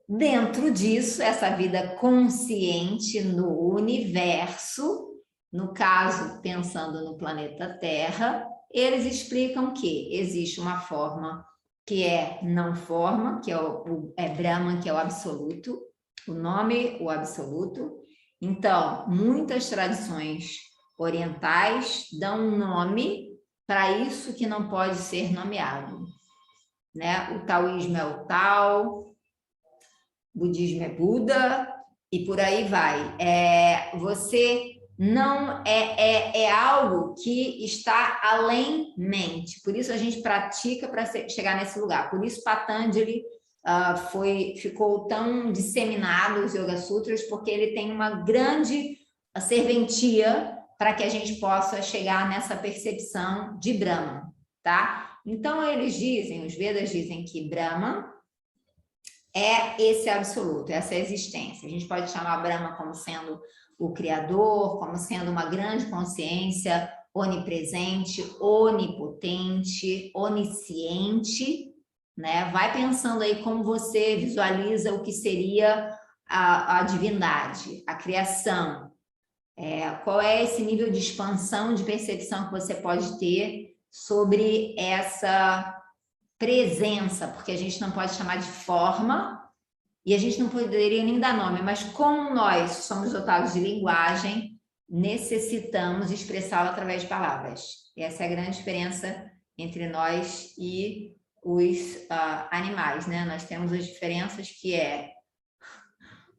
Dentro disso, essa vida consciente no universo, no caso, pensando no planeta Terra, eles explicam que existe uma forma que é não forma, que é Brahman, que é o absoluto, o nome, o absoluto. Então, muitas tradições orientais dão um nome para isso que não pode ser nomeado, né? O taoísmo é o Tao, o budismo é Buda, e por aí vai. Você não é algo que está além mente. Por isso a gente pratica para chegar nesse lugar. Por isso Patanjali ficou tão disseminado os Yoga Sutras, porque ele tem uma grande serventia para que a gente possa chegar nessa percepção de Brahman, tá? Então eles dizem, os Vedas dizem que Brahman é esse absoluto, essa existência. A gente pode chamar Brahma como sendo o Criador, como sendo uma grande consciência onipresente, onipotente, onisciente, né? Vai pensando aí como você visualiza o que seria a divindade, a criação. Qual é esse nível de expansão, de percepção que você pode ter sobre essa presença, porque a gente não pode chamar de forma, e a gente não poderia nem dar nome, mas como nós somos dotados de linguagem, necessitamos expressá-la através de palavras. Essa é a grande diferença entre nós e os animais, né? Nós temos as diferenças que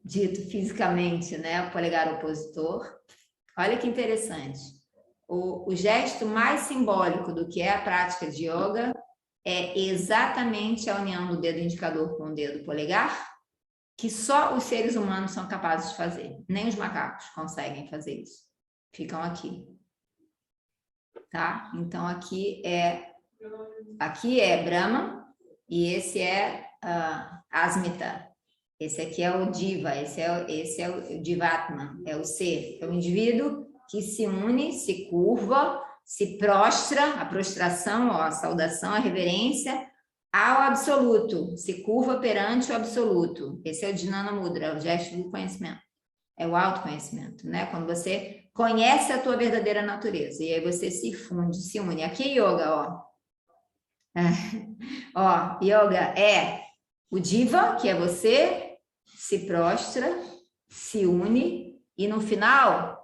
dito fisicamente, né? O polegar opositor. Olha que interessante. O gesto mais simbólico do que é a prática de yoga é exatamente a união do dedo indicador com o dedo polegar, que só os seres humanos são capazes de fazer. Nem os macacos conseguem fazer isso. Ficam aqui. Tá? Então, aqui é Brahma e esse é Asmita. Esse aqui é o Diva, esse é o Divatman, é o ser, é o indivíduo que se une, se curva, se prostra, a prostração, a saudação, a reverência ao absoluto, se curva perante o absoluto. Esse é o Dhyana Mudra, o gesto do conhecimento, é o autoconhecimento, né? Quando você conhece a tua verdadeira natureza e aí você se funde, se une. Aqui é yoga, ó. Yoga é o Diva, que é você, se prostra, se une e no final,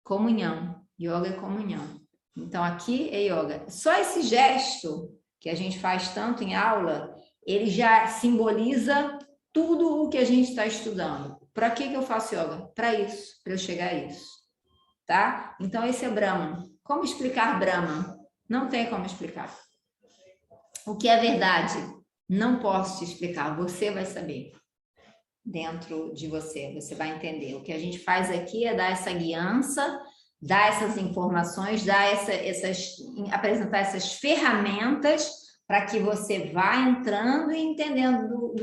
comunhão. Yoga é comunhão. Então aqui é yoga. Só esse gesto que a gente faz tanto em aula, ele já simboliza tudo o que a gente está estudando. Para que eu faço yoga? Para isso, para eu chegar a isso. Tá? Então esse é Brahman. Como explicar Brahman? Não tem como explicar. O que é verdade? Não posso te explicar, você vai saber. Dentro de você, você vai entender. O que a gente faz aqui é dar essa guiança, dar essas informações, apresentar essas ferramentas para que você vá entrando e entendendo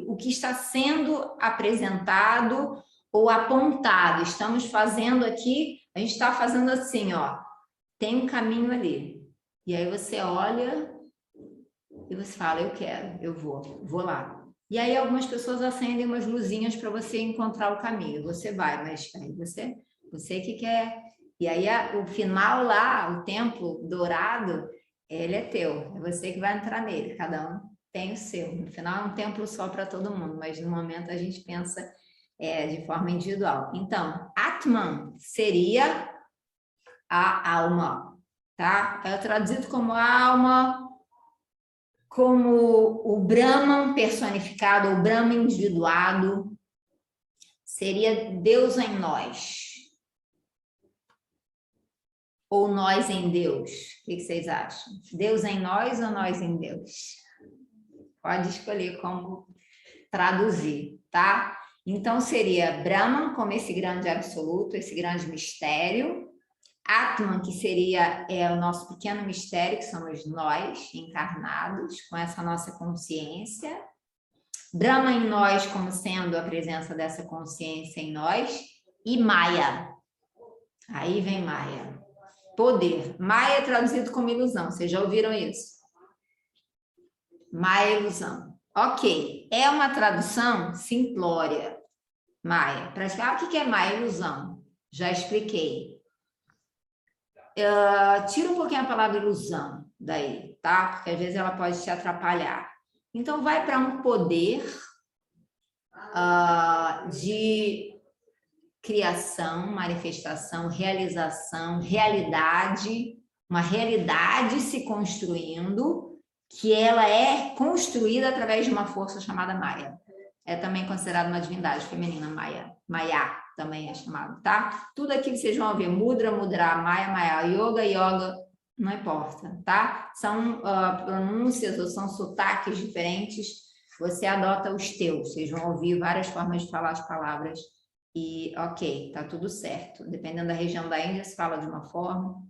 o que está sendo apresentado ou apontado. Estamos fazendo aqui, a gente está fazendo assim, ó, tem um caminho ali. E aí você olha e você fala, eu quero, eu vou lá. E aí algumas pessoas acendem umas luzinhas para você encontrar o caminho. Você vai, mas aí você que quer. E aí o final lá, o templo dourado, ele é teu. É você que vai entrar nele. Cada um tem o seu. No final é um templo só para todo mundo, mas no momento a gente pensa de forma individual. Então, Atman seria a alma, tá? É traduzido como alma, como o Brahman personificado, o Brahman individuado, seria Deus em nós. Ou nós em Deus. O que vocês acham? Deus em nós ou nós em Deus? Pode escolher como traduzir, tá? Então, seria Brahman como esse grande absoluto, esse grande mistério. Atman, que seria o nosso pequeno mistério, que somos nós, encarnados, com essa nossa consciência. Brahma em nós, como sendo a presença dessa consciência em nós. E Maya. Aí vem Maya. Poder. Maya é traduzido como ilusão. Vocês já ouviram isso? Maya é ilusão. Ok. É uma tradução simplória. Maya. Para explicar o que é Maya ilusão? Já expliquei. Tira um pouquinho a palavra ilusão daí, tá? Porque às vezes ela pode te atrapalhar. Então, vai para um poder de criação, manifestação, realização, realidade, uma realidade se construindo, que ela é construída através de uma força chamada Maya. É também considerada uma divindade feminina, Maya. Maya também é chamado, tá? Tudo aqui que vocês vão ver, Mudra, Mudra, Maya, Maya, Yoga, Yoga, não importa, tá? São pronúncias ou são sotaques diferentes, você adota os teus, vocês vão ouvir várias formas de falar as palavras e ok, tá tudo certo. Dependendo da região da Índia, se fala de uma forma.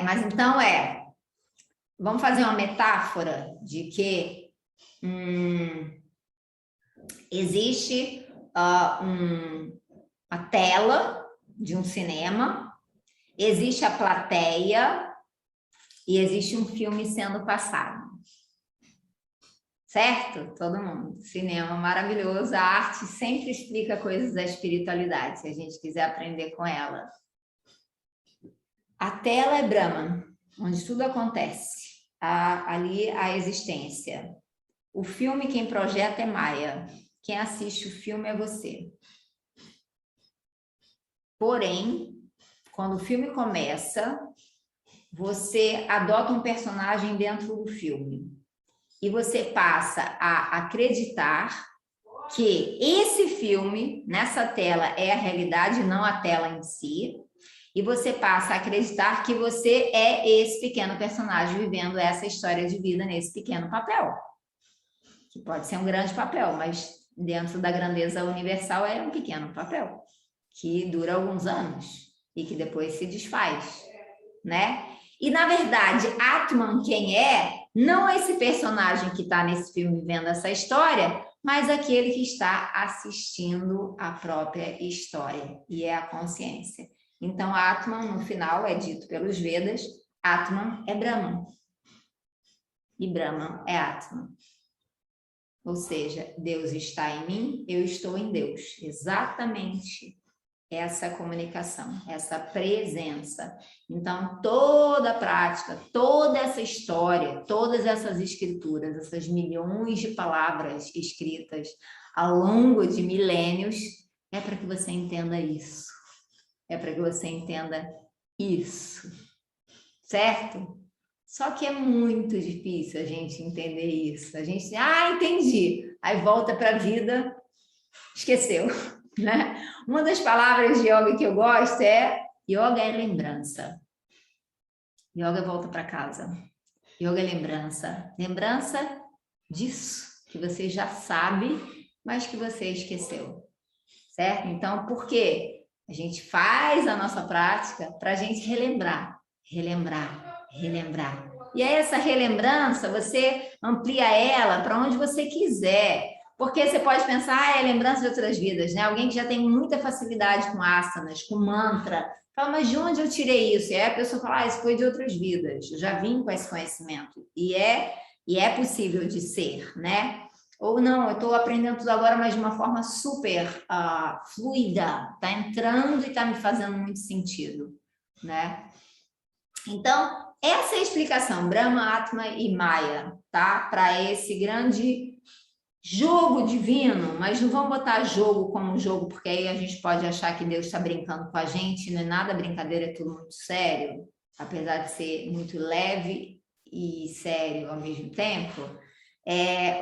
Mas então vamos fazer uma metáfora de que existe uma tela de um cinema, existe a plateia e existe um filme sendo passado. Certo? Todo mundo. Cinema maravilhoso, a arte sempre explica coisas da espiritualidade, se a gente quiser aprender com ela. A tela é Brahman, onde tudo acontece. Ali a existência. O filme, quem projeta é Maya. Quem assiste o filme é você. Porém, quando o filme começa, você adota um personagem dentro do filme. E você passa a acreditar que esse filme, nessa tela, é a realidade, não a tela em si. E você passa a acreditar que você é esse pequeno personagem vivendo essa história de vida nesse pequeno papel. Que pode ser um grande papel, mas dentro da grandeza universal é um pequeno papel. Que dura alguns anos e que depois se desfaz, né? E, na verdade, Atman, quem é, não é esse personagem que está nesse filme vivendo essa história, mas aquele que está assistindo a própria história, e é a consciência. Então, Atman, no final, é dito pelos Vedas, Atman é Brahman. E Brahman é Atman. Ou seja, Deus está em mim, eu estou em Deus. Exatamente essa comunicação, essa presença. Então, toda a prática, toda essa história, todas essas escrituras, essas milhões de palavras escritas ao longo de milênios, é para que você entenda isso. É para que você entenda isso. Certo? Só que é muito difícil a gente entender isso. A gente, entendi. Aí volta para a vida, esqueceu. Né? Uma das palavras de yoga que eu gosto yoga é lembrança. Yoga volta para casa. Yoga é lembrança. Lembrança disso que você já sabe, mas que você esqueceu. Certo? Então, por quê? A gente faz a nossa prática para a gente relembrar. E aí essa relembrança, você amplia ela para onde você quiser. Porque você pode pensar, é lembrança de outras vidas, né? Alguém que já tem muita facilidade com asanas, com mantra, fala, mas de onde eu tirei isso? E aí a pessoa fala, isso foi de outras vidas, eu já vim com esse conhecimento. E é possível de ser, né? Ou não, eu estou aprendendo tudo agora, mas de uma forma super fluida, está entrando e está me fazendo muito sentido, né? Então, essa é a explicação, Brahma, Atma e Maya, tá? Para esse grande jogo divino, mas não vamos botar jogo como jogo, porque aí a gente pode achar que Deus está brincando com a gente, não é nada brincadeira, é tudo muito sério, apesar de ser muito leve e sério ao mesmo tempo.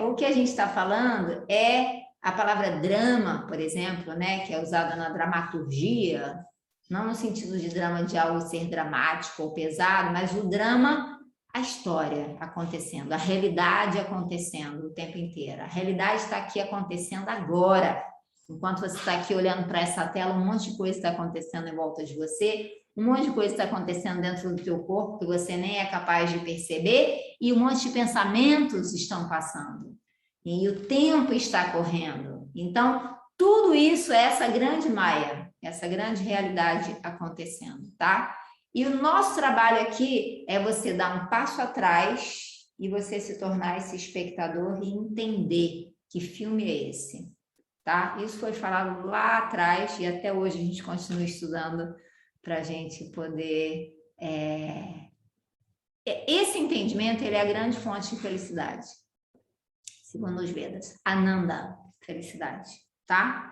O que a gente está falando é a palavra drama, por exemplo, né, que é usada na dramaturgia, não no sentido de drama de algo ser dramático ou pesado, mas o drama a história acontecendo, a realidade acontecendo o tempo inteiro. A realidade está aqui acontecendo agora. Enquanto você está aqui olhando para essa tela, um monte de coisa está acontecendo em volta de você, um monte de coisa está acontecendo dentro do teu corpo que você nem é capaz de perceber, e um monte de pensamentos estão passando. E o tempo está correndo. Então, tudo isso é essa grande Maia, essa grande realidade acontecendo, tá? E o nosso trabalho aqui é você dar um passo atrás e você se tornar esse espectador e entender que filme é esse, tá? Isso foi falado lá atrás e até hoje a gente continua estudando para a gente poder... Esse entendimento, ele é a grande fonte de felicidade, segundo os Vedas. Ananda, felicidade, tá?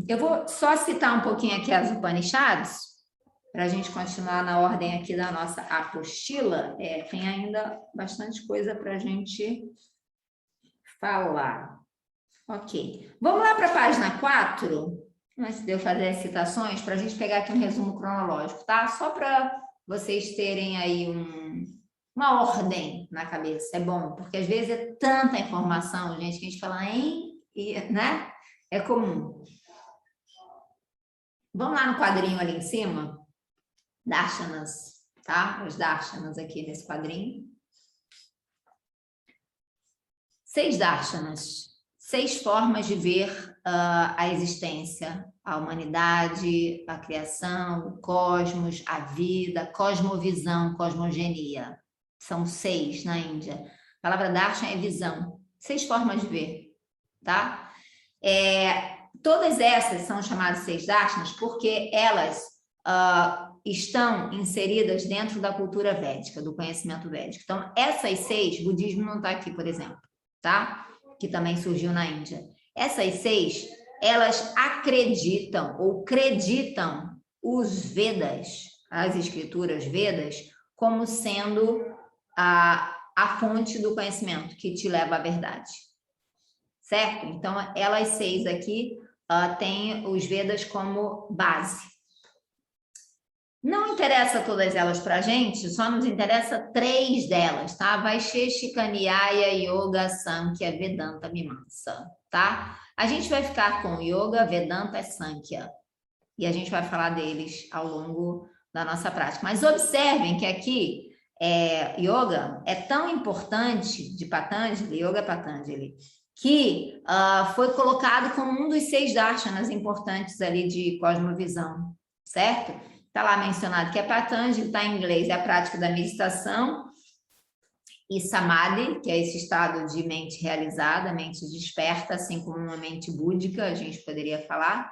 Eu vou só citar um pouquinho aqui as Upanishads, para a gente continuar na ordem aqui da nossa apostila. Tem ainda bastante coisa para a gente falar. Ok. Vamos lá para a página 4, antes de eu fazer as citações, para a gente pegar aqui um resumo cronológico, tá? Só para vocês terem aí uma ordem na cabeça. É bom, porque às vezes é tanta informação, gente, que a gente fala, hein? Né? É comum. Vamos lá no quadrinho ali em cima? Darshanas, tá? Os darshanas aqui nesse quadrinho. 6 darshanas, 6 formas de ver a existência, a humanidade, a criação, o cosmos, a vida, cosmovisão, cosmogenia. São 6 na Índia. A palavra darshan é visão. 6 formas de ver, tá? Todas essas são chamadas 6 darshanas porque elas estão inseridas dentro da cultura védica, do conhecimento védico. Então, essas 6, o budismo não está aqui, por exemplo, tá? Que também surgiu na Índia. Essas 6, elas acreditam ou creditam os Vedas, as escrituras Vedas, como sendo a fonte do conhecimento que te leva à verdade. Certo? Então, elas 6 aqui têm os Vedas como base. Não interessa todas elas para a gente, só nos interessa 3 delas, tá? Vaisheshika, Nyaya, Yoga, Sankhya, Vedanta, Mimamsa, tá? A gente vai ficar com Yoga, Vedanta e Sankhya. E a gente vai falar deles ao longo da nossa prática. Mas observem que aqui, Yoga é tão importante de Patanjali, Yoga Patanjali, que foi colocado como um dos 6 darshanas importantes ali de cosmovisão, certo? Está lá mencionado que é Patanjali, está em inglês, é a prática da meditação, e Samadhi, que é esse estado de mente realizada, mente desperta, assim como uma mente búdica, a gente poderia falar,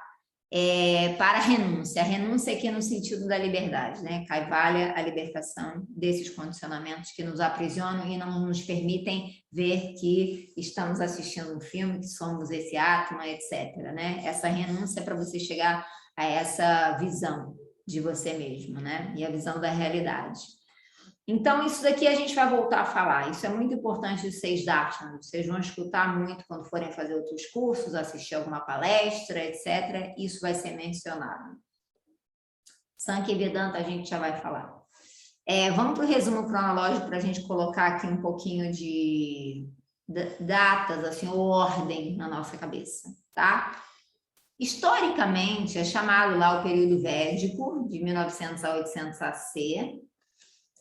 para a renúncia. A renúncia aqui é no sentido da liberdade, né? Kaivalya, a libertação desses condicionamentos que nos aprisionam e não nos permitem ver que estamos assistindo um filme, que somos esse Atma, etc., né? Essa renúncia é para você chegar a essa visão de você mesmo, né? E a visão da realidade. Então, isso daqui a gente vai voltar a falar. Isso é muito importante dos 6 darshanas. Vocês vão escutar muito quando forem fazer outros cursos, assistir alguma palestra, etc. Isso vai ser mencionado. Sankhya e Vedanta a gente já vai falar. Vamos para o resumo cronológico para a gente colocar aqui um pouquinho de datas, assim, ordem na nossa cabeça, tá? Historicamente, é chamado lá o período védico, de 1900 a 800 AC.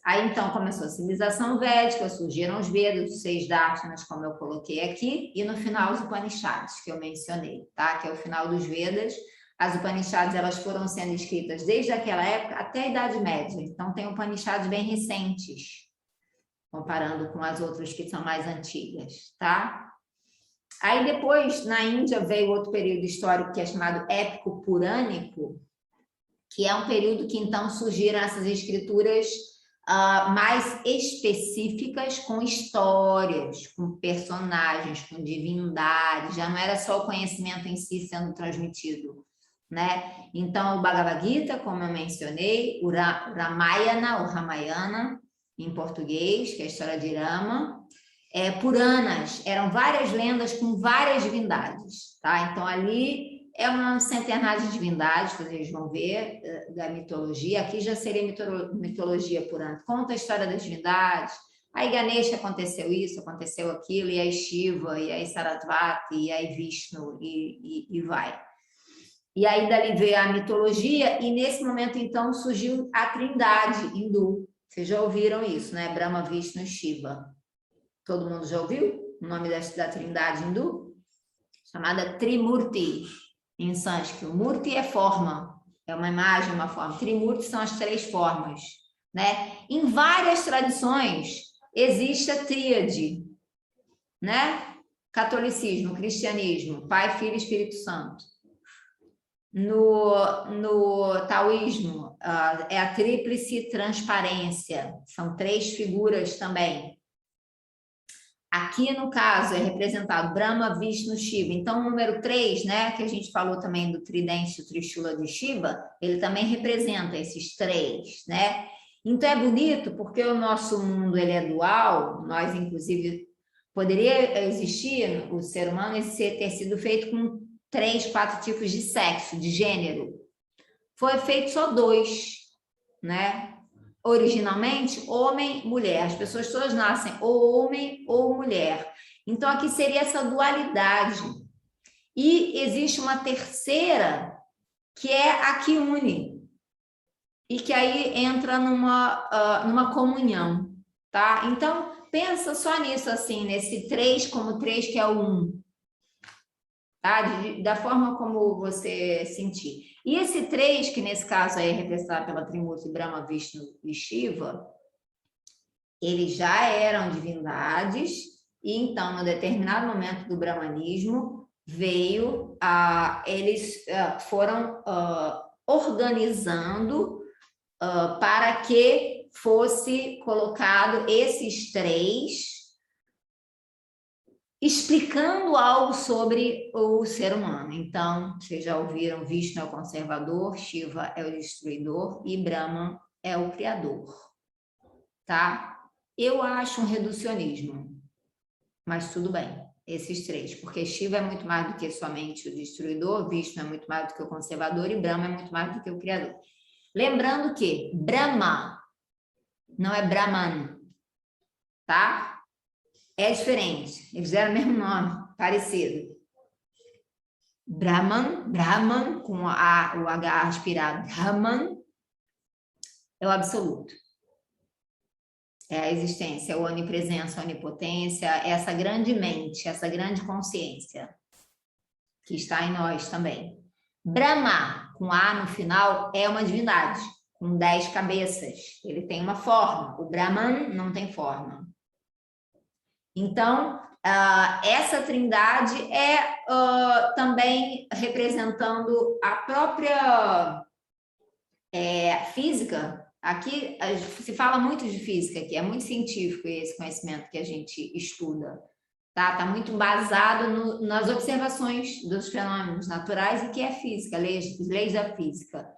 Aí, então, começou a civilização védica, surgiram os Vedas, os 6 darshanas, como eu coloquei aqui, e no final os Upanishads, que eu mencionei, tá? Que é o final dos Vedas. As Upanishads, elas foram sendo escritas desde aquela época até a Idade Média. Então, tem Upanishads bem recentes, comparando com as outras que são mais antigas, tá? Aí depois, na Índia, veio outro período histórico que é chamado épico purânico, que é um período que então surgiram essas escrituras mais específicas, com histórias, com personagens, com divindades, já não era só o conhecimento em si sendo transmitido, né? Então, o Bhagavad Gita, como eu mencionei, o Ramayana, em português, que é a história de Rama, Puranas, eram várias lendas com várias divindades, tá? Então, ali é uma centenária de divindades, que vocês vão ver, da mitologia. Aqui já seria mitologia pura. Conta a história das divindades. Aí Ganesha aconteceu isso, aconteceu aquilo, e aí Shiva, e aí Sarasvati, e aí Vishnu, e vai. E aí dali veio a mitologia, e nesse momento, então, surgiu a trindade hindu. Vocês já ouviram isso, né? Brahma, Vishnu e Shiva. Todo mundo já ouviu o nome da trindade hindu? Chamada Trimurti, em sânscrito. Murti é forma, é uma imagem, uma forma. Trimurti são as 3 formas, né? Em várias tradições existe a tríade, né? Catolicismo, cristianismo, Pai, Filho e Espírito Santo. No taoísmo, é a tríplice transparência, são 3 figuras também. Aqui, no caso, é representado Brahma, Vishnu, Shiva. Então, o número 3, né, que a gente falou também do tridente, o Trishula de Shiva, ele também representa esses 3, né? Então, é bonito porque o nosso mundo ele é dual, nós, inclusive, poderia existir, o ser humano, ter sido feito com 3, 4 tipos de sexo, de gênero. Foi feito só 2, né? Originalmente, homem, mulher. As pessoas todas nascem ou homem ou mulher. Então, aqui seria essa dualidade. E existe uma terceira, que é a que une. E que aí entra numa comunhão, tá? Então, pensa só nisso, assim, nesse 3 como 3, que é o 1. Tá? Da forma como você sentir. E esse 3, que nesse caso aí é representado pela Trimurti, Brahma, Vishnu e Shiva, eles já eram divindades, e então, no determinado momento do brahmanismo, eles foram organizando para que fosse colocado esses 3, explicando algo sobre o ser humano. Então, vocês já ouviram, Vishnu é o conservador, Shiva é o destruidor e Brahma é o criador, tá? Eu acho um reducionismo, mas tudo bem, esses 3, porque Shiva é muito mais do que somente o destruidor, Vishnu é muito mais do que o conservador e Brahma é muito mais do que o criador. Lembrando que Brahma não é Brahman, tá? É diferente, eles fizeram o mesmo nome, parecido. Brahman, com o H aspirado, Brahman, é o absoluto. É a existência, a onipresença, a onipotência, essa grande mente, essa grande consciência que está em nós também. Brahma, com A no final, é uma divindade, com 10 cabeças. Ele tem uma forma, o Brahman não tem forma. Então, essa trindade é também representando a própria física. Aqui se fala muito de física, aqui é muito científico esse conhecimento que a gente estuda. Tá muito embasado nas observações dos fenômenos naturais e que é física, leis da física.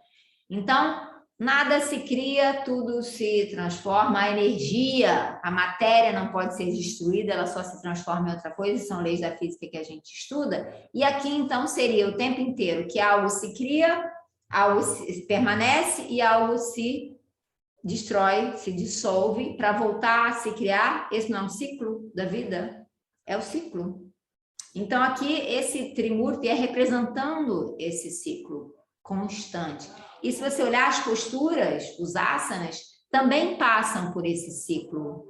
Então, nada se cria, tudo se transforma, a energia, a matéria não pode ser destruída, ela só se transforma em outra coisa, são leis da física que a gente estuda, e aqui então seria o tempo inteiro que algo se cria, algo permanece e algo se destrói, se dissolve para voltar a se criar. Esse não é um ciclo da vida? É o ciclo. Então aqui esse Trimurti é representando esse ciclo constante. E se você olhar as posturas, os asanas, também passam por esse ciclo.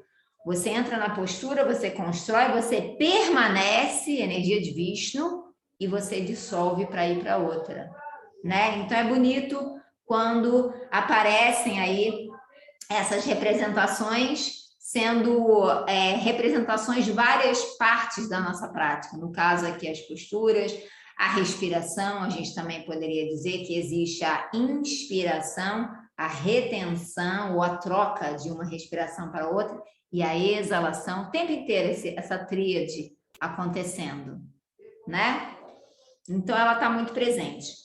Você entra na postura, você constrói, você permanece, energia de Vishnu, e você dissolve para ir para outra, né? Então é bonito quando aparecem aí essas representações, sendo representações de várias partes da nossa prática. No caso aqui as posturas, a respiração, a gente também poderia dizer que existe a inspiração, a retenção ou a troca de uma respiração para outra e a exalação, o tempo inteiro essa tríade acontecendo, né? Então ela está muito presente.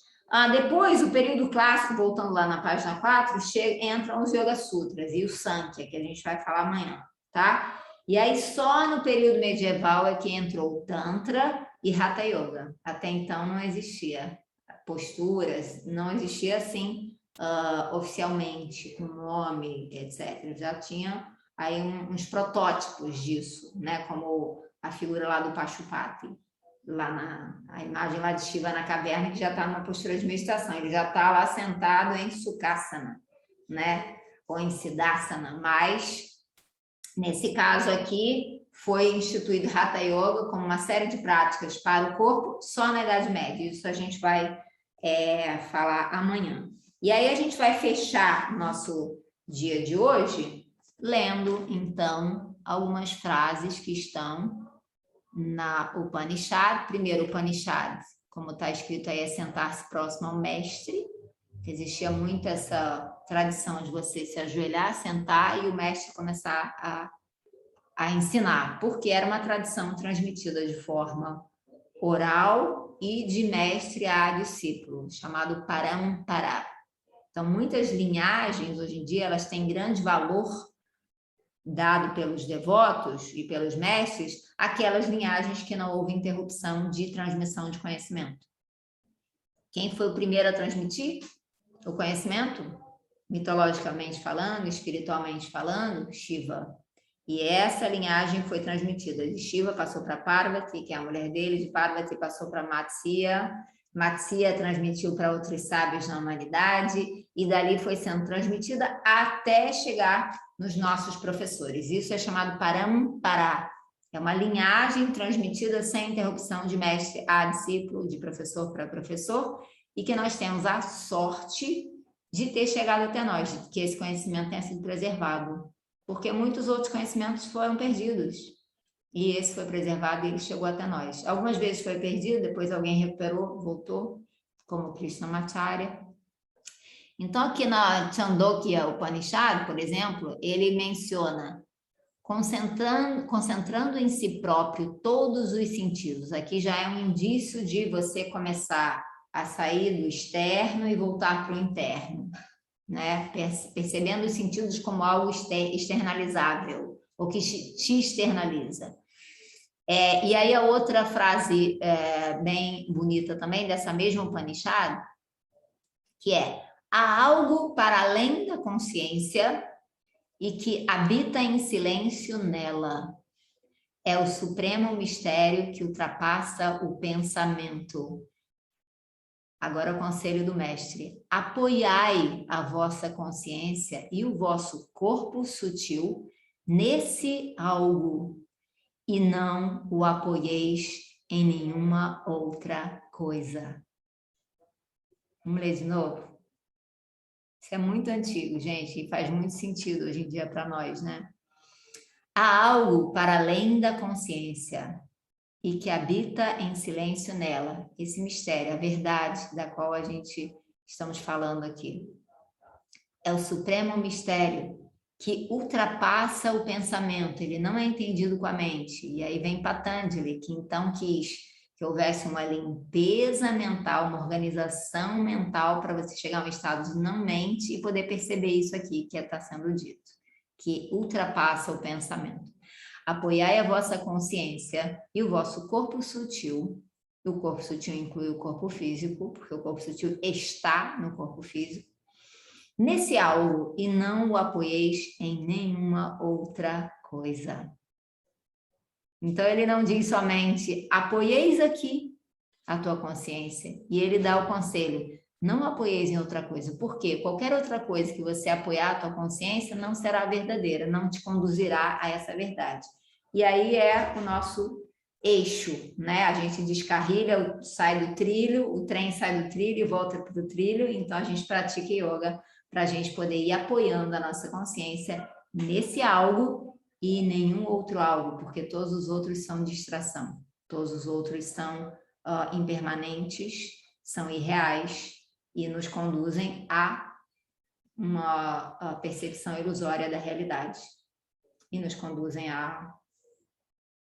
Depois, o período clássico, voltando lá na página 4, entram os Yoga Sutras e o Sankhya, que a gente vai falar amanhã, tá? E aí só no período medieval é que entrou o Tantra e Hatha Yoga. Até então não existia posturas, não existia assim oficialmente, com nome, etc. Já tinha aí uns protótipos disso, né? Como a figura lá do Pashupati, lá a imagem lá de Shiva na caverna, que já está numa postura de meditação, ele já está lá sentado em Sukhasana, né? Ou em Siddhasana, mas nesse caso aqui foi instituído Hatha Yoga como uma série de práticas para o corpo só na Idade Média. Isso a gente vai falar amanhã. E aí a gente vai fechar nosso dia de hoje lendo, então, algumas frases que estão na Upanishad. Primeiro, Upanishad, como está escrito aí, é sentar-se próximo ao mestre. Existia muito essa tradição de você se ajoelhar, sentar e o mestre começar a ensinar, porque era uma tradição transmitida de forma oral e de mestre a discípulo, chamado parampara. Então, muitas linhagens, hoje em dia, elas têm grande valor dado pelos devotos e pelos mestres, aquelas linhagens que não houve interrupção de transmissão de conhecimento. Quem foi o primeiro a transmitir o conhecimento? Mitologicamente falando, espiritualmente falando, Shiva. E essa linhagem foi transmitida de Shiva, passou para Parvati, que é a mulher dele, de Parvati passou para Matsya, Matsya transmitiu para outros sábios na humanidade, e dali foi sendo transmitida até chegar nos nossos professores. Isso é chamado parampara. É uma linhagem transmitida sem interrupção de mestre a discípulo, de professor para professor, e que nós temos a sorte de ter chegado até nós, de que esse conhecimento tenha sido preservado, porque muitos outros conhecimentos foram perdidos. E esse foi preservado e ele chegou até nós. Algumas vezes foi perdido, depois alguém recuperou, voltou, como Krishnamacharya. Então, aqui na Chandogya Upanishad, por exemplo, ele menciona concentrando em si próprio todos os sentidos. Aqui já é um indício de você começar a sair do externo e voltar para o interno, né? Percebendo os sentidos como algo externalizável, ou que te externaliza. E aí a outra frase bem bonita também, dessa mesma Upanishad, que é: há algo para além da consciência e que habita em silêncio nela. É o supremo mistério que ultrapassa o pensamento. Agora o conselho do mestre: apoiai a vossa consciência e o vosso corpo sutil nesse algo, e não o apoieis em nenhuma outra coisa. Vamos ler de novo? Isso é muito antigo, gente, e faz muito sentido hoje em dia para nós, né? Há algo para além da consciência e que habita em silêncio nela. Esse mistério, a verdade da qual a gente estamos falando aqui. É o supremo mistério que ultrapassa o pensamento, ele não é entendido com a mente. E aí vem Patanjali, que então quis que houvesse uma limpeza mental, uma organização mental para você chegar a um estado de não mente e poder perceber isso aqui que está sendo dito, que ultrapassa o pensamento. Apoiai a vossa consciência e o vosso corpo sutil. O corpo sutil inclui o corpo físico, porque o corpo sutil está no corpo físico. Nesse algo, e não o apoieis em nenhuma outra coisa. Então, ele não diz somente, apoieis aqui a tua consciência. E ele dá o conselho, não apoieis em outra coisa. Por quê? Qualquer outra coisa que você apoiar a tua consciência não será verdadeira, não te conduzirá a essa verdade. E aí é o nosso eixo, né? A gente descarrilha, sai do trilho, o trem sai do trilho e volta para o trilho. Então, a gente pratica yoga para a gente poder ir apoiando a nossa consciência nesse algo e nenhum outro algo, porque todos os outros são distração, todos os outros são impermanentes, são irreais e nos conduzem a uma percepção ilusória da realidade e nos conduzem a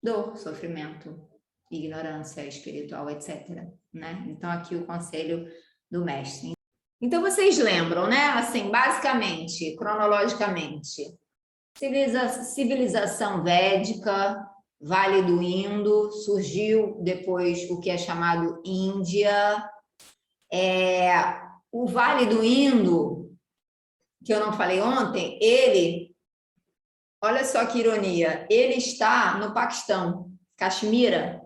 dor, sofrimento, ignorância espiritual, etc. Né? Então, aqui o conselho do mestre. Então, vocês lembram, né? Assim, basicamente, cronologicamente, civilização védica, Vale do Indo, surgiu depois o que é chamado Índia, O Vale do Indo, que eu não falei ontem, ele, olha só que ironia, ele está no Paquistão, Caxemira,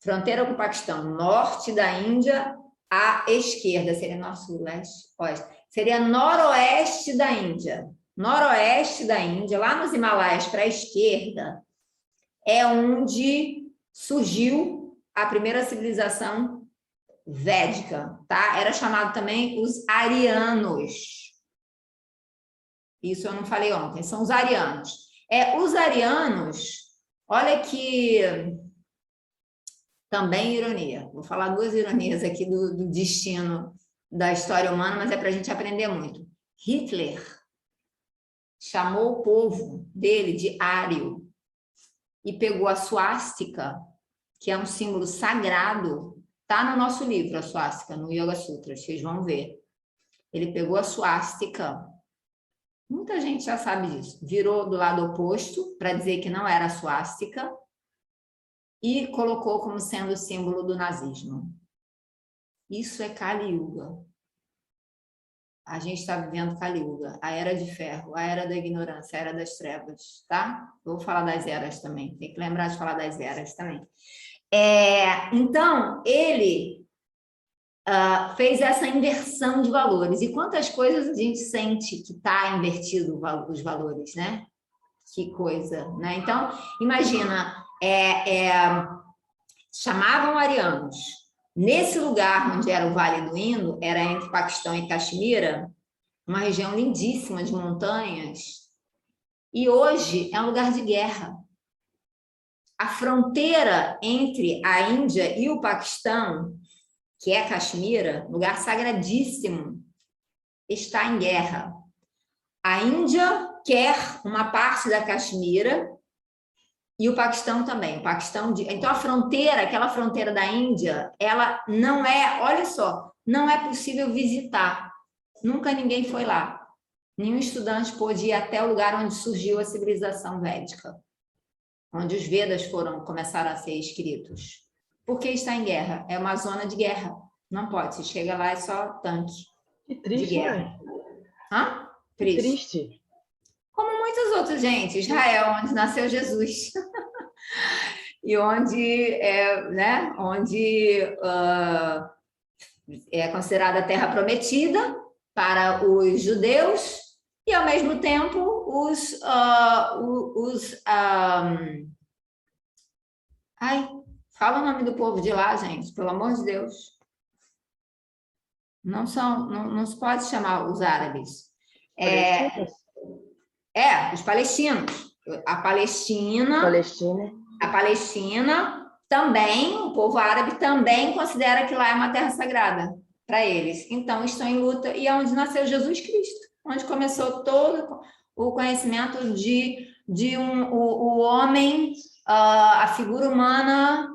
fronteira com o Paquistão, norte da Índia à esquerda, seria norte-sul, leste, oeste, seria noroeste da Índia. Noroeste da Índia, lá nos Himalaias para a esquerda, é onde surgiu a primeira civilização védica, tá? Era chamado também os arianos. Isso eu não falei ontem, são os arianos. Os arianos, olha que também ironia. Vou falar duas ironias aqui do destino da história humana, mas é para a gente aprender muito. Hitler chamou o povo dele de ário e pegou a suástica, que é um símbolo sagrado, tá no nosso livro, a suástica, no Yoga Sutra, vocês vão ver. Ele pegou a suástica, muita gente já sabe disso, virou do lado oposto para dizer que não era a suástica e colocou como sendo o símbolo do nazismo. Isso é Kali Yuga. A gente está vivendo Kali Yuga, a era de ferro, a era da ignorância, a era das trevas, tá? Vou falar das eras também, tem que lembrar de falar das eras também. Então, ele fez essa inversão de valores. E quantas coisas a gente sente que está invertido os valores, né? Que coisa, né? Então, imagina, chamavam arianos. Nesse lugar onde era o Vale do Indo, era entre Paquistão e Caxemira, uma região lindíssima de montanhas, e hoje é um lugar de guerra. A fronteira entre a Índia e o Paquistão, que é Caxemira, lugar sagradíssimo, está em guerra. A Índia quer uma parte da Caxemira e o Paquistão também. Então, a fronteira, aquela fronteira da Índia, ela não é, olha só, não é possível visitar. Nunca ninguém foi lá. Nenhum estudante pôde ir até o lugar onde surgiu a civilização védica, onde os Vedas começaram a ser escritos. Porque está em guerra. É uma zona de guerra. Não pode. Se chega lá, é só tanque. Que triste, de guerra. né? Hã? Que triste. Como muitos outros, gente. Israel, onde nasceu Jesus. E onde é considerada a terra prometida para os judeus e, ao mesmo tempo, fala o nome do povo de lá, gente, pelo amor de Deus. Não se pode chamar os árabes. Os palestinos. A Palestina também, o povo árabe também considera que lá é uma terra sagrada para eles. Então, estão em luta e é onde nasceu Jesus Cristo, onde começou todo o conhecimento o homem, a figura humana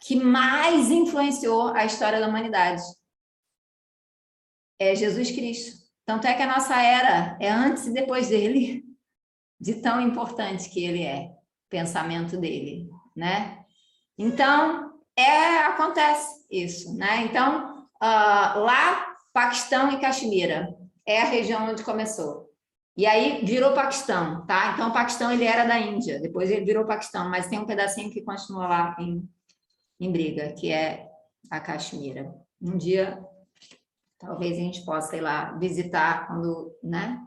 que mais influenciou a história da humanidade. É Jesus Cristo. Tanto é que a nossa era é antes e depois dele, de tão importante que ele é, o pensamento dele, né? Então, acontece isso, né? Então, lá, Paquistão e Caxemira é a região onde começou. E aí virou Paquistão, tá? Então, o Paquistão ele era da Índia, depois ele virou Paquistão, mas tem um pedacinho que continua lá em briga, que é a Caxemira. Um dia, talvez a gente possa ir lá visitar quando, né,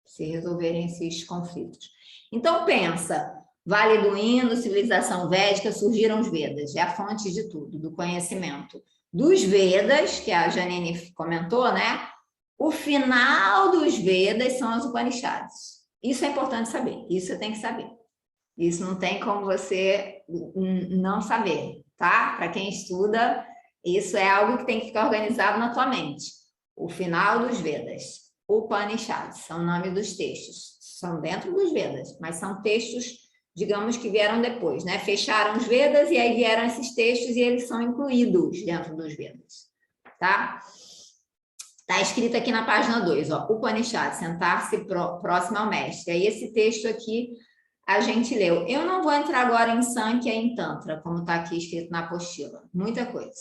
se resolverem esses conflitos. Então, pensa, Vale do Indo, civilização védica, surgiram os Vedas, é a fonte de tudo, do conhecimento. Dos Vedas, que a Janine comentou, né? O final dos Vedas são as Upanishads. Isso é importante saber, isso você tem que saber. Isso não tem como você não saber, tá? Para quem estuda, isso é algo que tem que ficar organizado na tua mente. O final dos Vedas, Upanishads, são o nome dos textos. São dentro dos Vedas, mas são textos, digamos, que vieram depois, né? Fecharam os Vedas e aí vieram esses textos e eles são incluídos dentro dos Vedas, tá? Está escrito aqui na página 2, ó, Upanishad, sentar-se próximo ao mestre. Aí esse texto aqui a gente leu. Eu não vou entrar agora em Sankhya e em Tantra, como está aqui escrito na apostila. Muita coisa.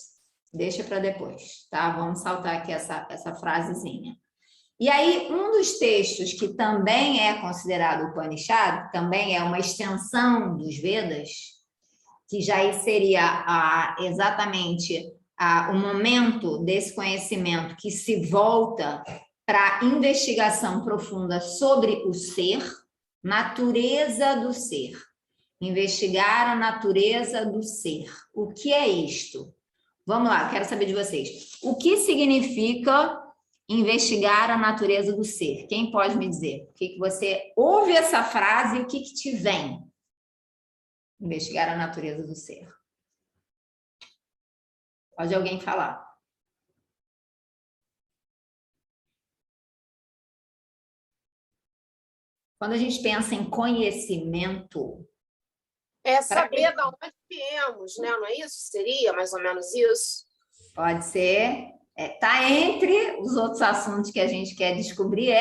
Deixa para depois, tá? Vamos saltar aqui essa frasezinha. E aí, um dos textos que também é considerado Upanishad, também é uma extensão dos Vedas, que já seria exatamente o momento desse conhecimento que se volta para a investigação profunda sobre o ser, natureza do ser. Investigar a natureza do ser. O que é isto? Vamos lá, quero saber de vocês. O que significa investigar a natureza do ser? Quem pode me dizer? O que você ouve essa frase e o que te vem? Investigar a natureza do ser. Pode alguém falar? Quando a gente pensa em conhecimento... É saber de onde viemos, né? Não é isso? Seria mais ou menos isso? Pode ser. Tá entre os outros assuntos que a gente quer descobrir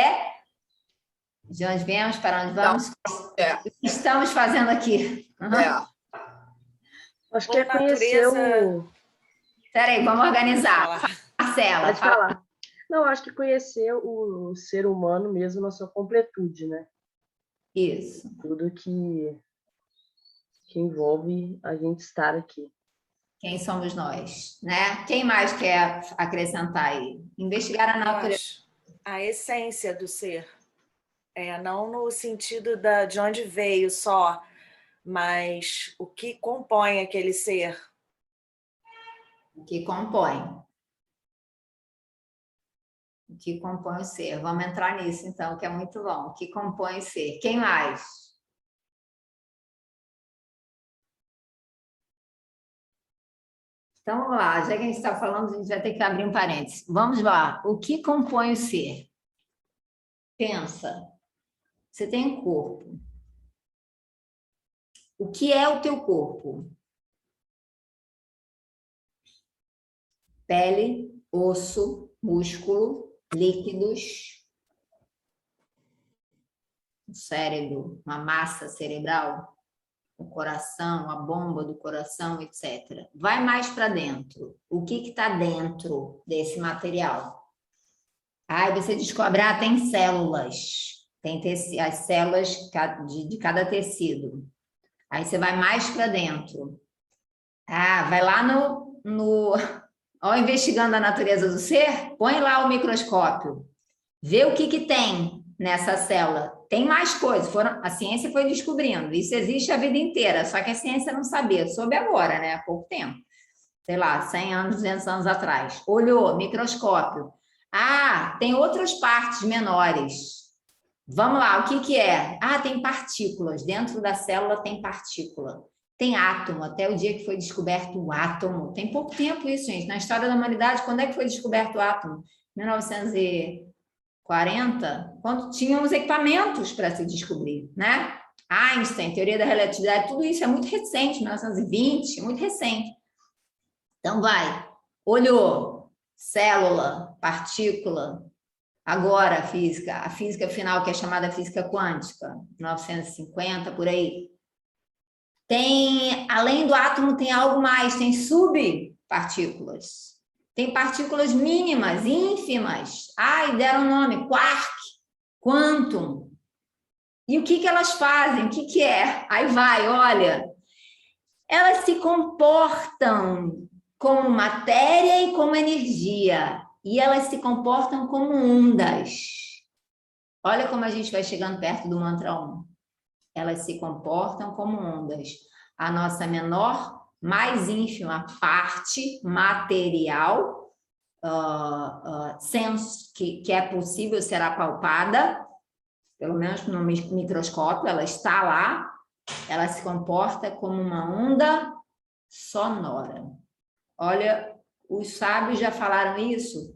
de onde viemos, para onde vamos, o que estamos fazendo aqui. Acho que é conhecer o... Peraí, vamos organizar. Marcela, Pode falar. Não, acho que conhecer o ser humano mesmo na sua completude, né? Isso. Tudo que envolve a gente estar aqui. Quem somos nós, né? Quem mais quer acrescentar aí? Investigar a natureza. A essência do ser. Não no sentido de onde veio só, mas o que compõe aquele ser. O que compõe. O que compõe o ser. Vamos entrar nisso, então, que é muito bom. O que compõe o ser. Quem mais? Então, vamos lá. Já que a gente está falando, a gente vai ter que abrir um parênteses. Vamos lá. O que compõe o ser? Pensa. Você tem corpo. O que é o teu corpo? Pele, osso, músculo, líquidos, o cérebro, uma massa cerebral, o coração, a bomba do coração, etc. Vai mais para dentro. O que está dentro desse material? Aí você descobre, tem células. Tem as células de cada tecido. Aí você vai mais para dentro. Vai lá investigando a natureza do ser, põe lá o microscópio. Vê o que tem nessa célula. Tem mais coisas. A ciência foi descobrindo. Isso existe a vida inteira, só que a ciência não sabia. Soube agora, né? Há pouco tempo. Sei lá, 100 anos, 200 anos atrás. Olhou, microscópio. Tem outras partes menores. Vamos lá, o que é? Tem partículas. Dentro da célula tem partícula. Tem átomo, até o dia que foi descoberto o átomo. Tem pouco tempo isso, gente. Na história da humanidade, quando é que foi descoberto o átomo? 1940, quando tinham os equipamentos para se descobrir, né? Einstein, teoria da relatividade, tudo isso é muito recente, 1920, muito recente. Então, olhou, célula, partícula, agora a física final, que é chamada física quântica, 1950, por aí. Além do átomo, tem algo mais, tem subpartículas. Tem partículas mínimas, ínfimas. Deram nome, quark, quantum. E o que elas fazem? O que é? Aí olha. Elas se comportam como matéria e como energia. E elas se comportam como ondas. Olha como a gente vai chegando perto do mantra 1. Elas se comportam como ondas. A nossa menor, mais ínfima parte material, que é possível ser apalpada, pelo menos no microscópio, ela está lá, ela se comporta como uma onda sonora. Olha, os sábios já falaram isso,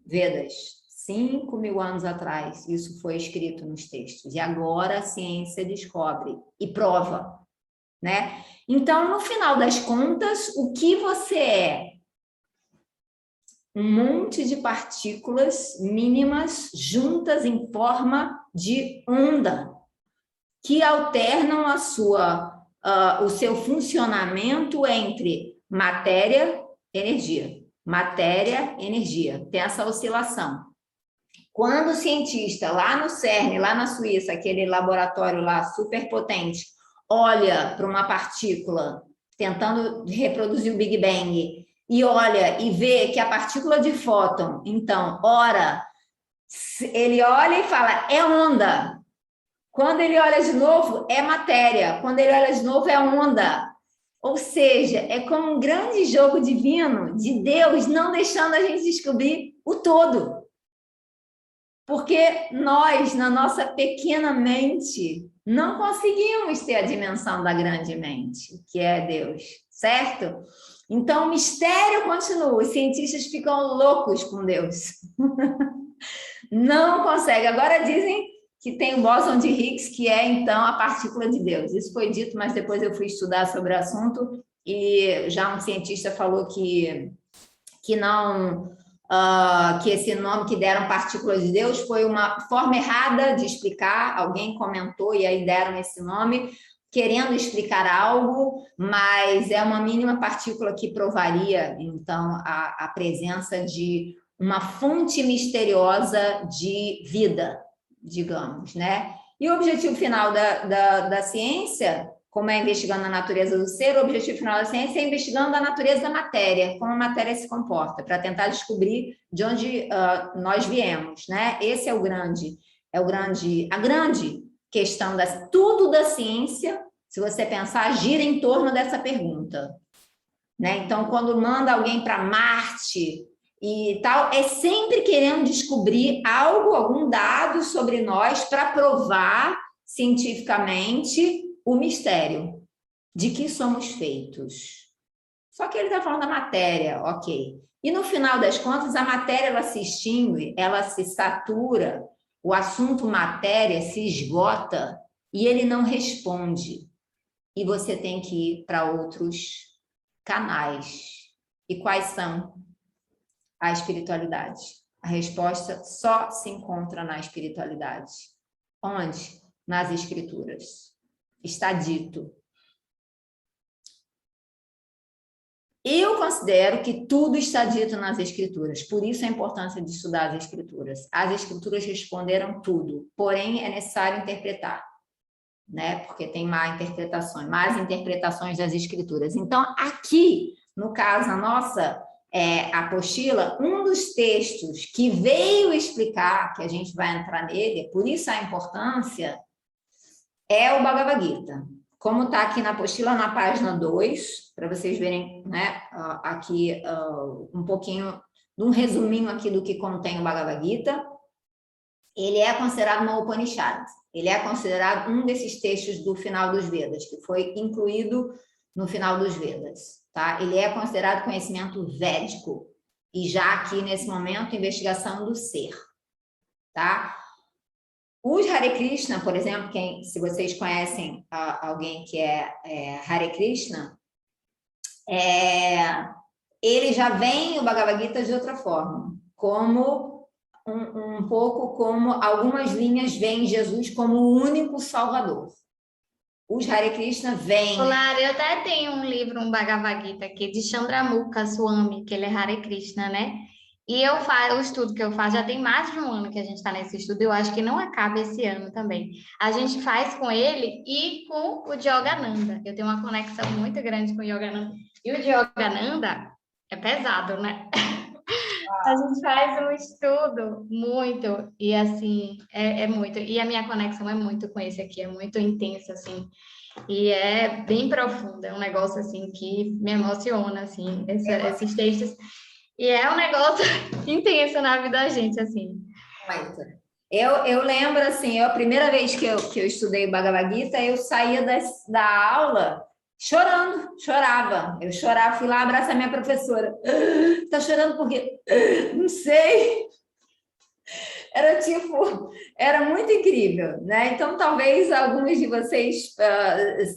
Vedas, 5.000 anos atrás, isso foi escrito nos textos. E agora a ciência descobre e prova, né? Então, no final das contas, o que você é? Um monte de partículas mínimas juntas em forma de onda, que alternam o seu funcionamento entre matéria energia. Matéria, energia. Tem essa oscilação. Quando o cientista lá no CERN, lá na Suíça, aquele laboratório lá super potente, olha para uma partícula tentando reproduzir o Big Bang e olha e vê que a partícula de fóton, então, ora, ele olha e fala, é onda. Quando ele olha de novo, é matéria. Quando ele olha de novo, é onda. Ou seja, é como um grande jogo divino de Deus não deixando a gente descobrir o todo. Porque nós, na nossa pequena mente, não conseguimos ter a dimensão da grande mente, que é Deus, certo? Então, o mistério continua. Os cientistas ficam loucos com Deus. Não conseguem. Agora dizem que tem o bóson de Higgs, que é, então, a partícula de Deus. Isso foi dito, mas depois eu fui estudar sobre o assunto e já um cientista falou que não... que esse nome que deram partícula de Deus foi uma forma errada de explicar, alguém comentou e aí deram esse nome, querendo explicar algo, mas é uma mínima partícula que provaria, então, a presença de uma fonte misteriosa de vida, digamos, né? E o objetivo final da ciência, como é investigando a natureza do ser, o objetivo final da ciência é investigando a natureza da matéria, como a matéria se comporta, para tentar descobrir de onde nós viemos, né? Esse é a grande questão tudo da ciência, se você pensar, gira em torno dessa pergunta, né? Então, quando manda alguém para Marte e tal, é sempre querendo descobrir algo, algum dado sobre nós para provar cientificamente o mistério de que somos feitos. Só que ele está falando da matéria, ok. E no final das contas, a matéria ela se extingue, ela se satura, o assunto matéria se esgota e ele não responde. E você tem que ir para outros canais. E quais são? A espiritualidade. A resposta só se encontra na espiritualidade. Onde? Nas escrituras. Está dito. Eu considero que tudo está dito nas Escrituras, por isso a importância de estudar as Escrituras. As Escrituras responderam tudo, porém é necessário interpretar, né? Porque tem más interpretações das Escrituras. Então, aqui, no caso, a nossa apostila, um dos textos que veio explicar, que a gente vai entrar nele, por isso a importância, é o Bhagavad Gita. Como está aqui na apostila, na página 2, para vocês verem, né, aqui um pouquinho, um resuminho aqui do que contém o Bhagavad Gita, ele é considerado uma Upanishad, ele é considerado um desses textos do final dos Vedas, que foi incluído no final dos Vedas, tá? Ele é considerado conhecimento védico, e já aqui, nesse momento, investigação do ser, tá? Os Hare Krishna, por exemplo, se vocês conhecem alguém que é Hare Krishna, ele já vem o Bhagavad Gita de outra forma, como um pouco como algumas linhas veem Jesus como o único salvador. Os Hare Krishna vêm... Claro, eu até tenho um livro, um Bhagavad Gita aqui, de Chandramukha Swami, que ele é Hare Krishna, né? E o estudo que eu faço, já tem mais de um ano que a gente está nesse estudo, eu acho que não acaba esse ano também. A gente faz com ele e com o Yogananda. Eu tenho uma conexão muito grande com o Yogananda. E o Yogananda é pesado, né? A gente faz um estudo muito, e assim, é muito. E a minha conexão é muito com esse aqui, é muito intensa, assim. E é bem profunda, é um negócio, assim, que me emociona, assim, esses textos. E é um negócio intenso na vida da gente, assim. Eu lembro, assim, a primeira vez que eu estudei o Bhagavad Gita, eu saía da aula chorava. Eu chorava, fui lá abraçar minha professora. Tá chorando por quê? Não sei. Era muito incrível, né? Então, talvez alguns de vocês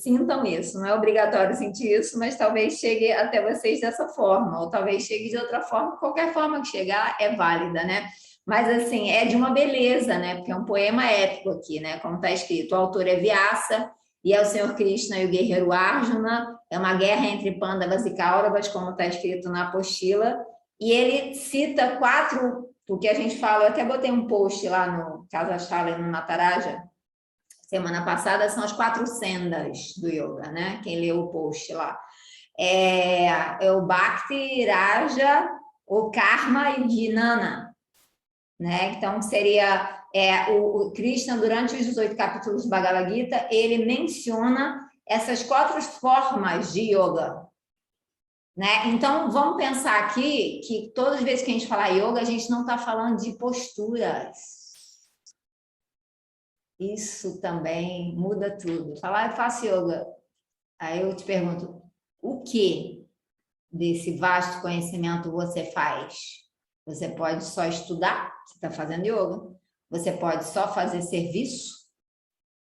sintam isso. Não é obrigatório sentir isso, mas talvez chegue até vocês dessa forma, ou talvez chegue de outra forma. Qualquer forma que chegar é válida, né? Mas, assim, é de uma beleza, né? Porque é um poema épico aqui, né? Como está escrito. O autor é Vyasa, e é o Senhor Krishna e o guerreiro Arjuna. É uma guerra entre Pandavas e Kauravas, como está escrito na apostila. E ele cita 4, porque a gente fala, eu até botei um post lá no Casa Shala e no Nataraja, semana passada, são as 4 sendas do yoga, né? Quem leu o post lá. É o Bhakti, Raja, o Karma e o Jnana, né? Então, seria o Krishna, durante os 18 capítulos do Bhagavad Gita, ele menciona essas 4 formas de yoga, né? Então, vamos pensar aqui que todas as vezes que a gente falar yoga, a gente não está falando de posturas. Isso também muda tudo. Falar, eu faço yoga. Aí eu te pergunto, o que desse vasto conhecimento você faz? Você pode só estudar, você está fazendo yoga. Você pode só fazer serviço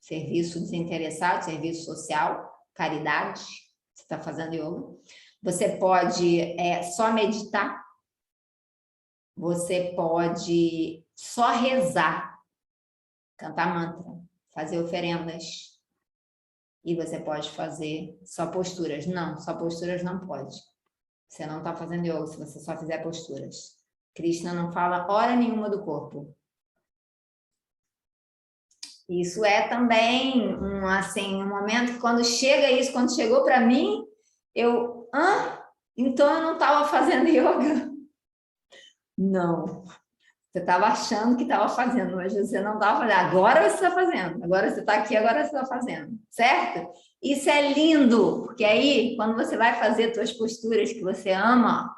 desinteressado, serviço social, caridade, você está fazendo yoga. Você pode só meditar. Você pode só rezar, cantar mantra, fazer oferendas. E você pode fazer só posturas. Não, só posturas não pode. Você não está fazendo yoga se você só fizer posturas. Krishna não fala hora nenhuma do corpo. Isso é também um momento que quando chega isso, quando chegou para mim, então eu não estava fazendo yoga? Não. Você estava achando que estava fazendo, mas você não estava fazendo. Agora você está fazendo. Agora você está aqui, agora você está fazendo. Certo? Isso é lindo, porque aí, quando você vai fazer suas posturas que você ama,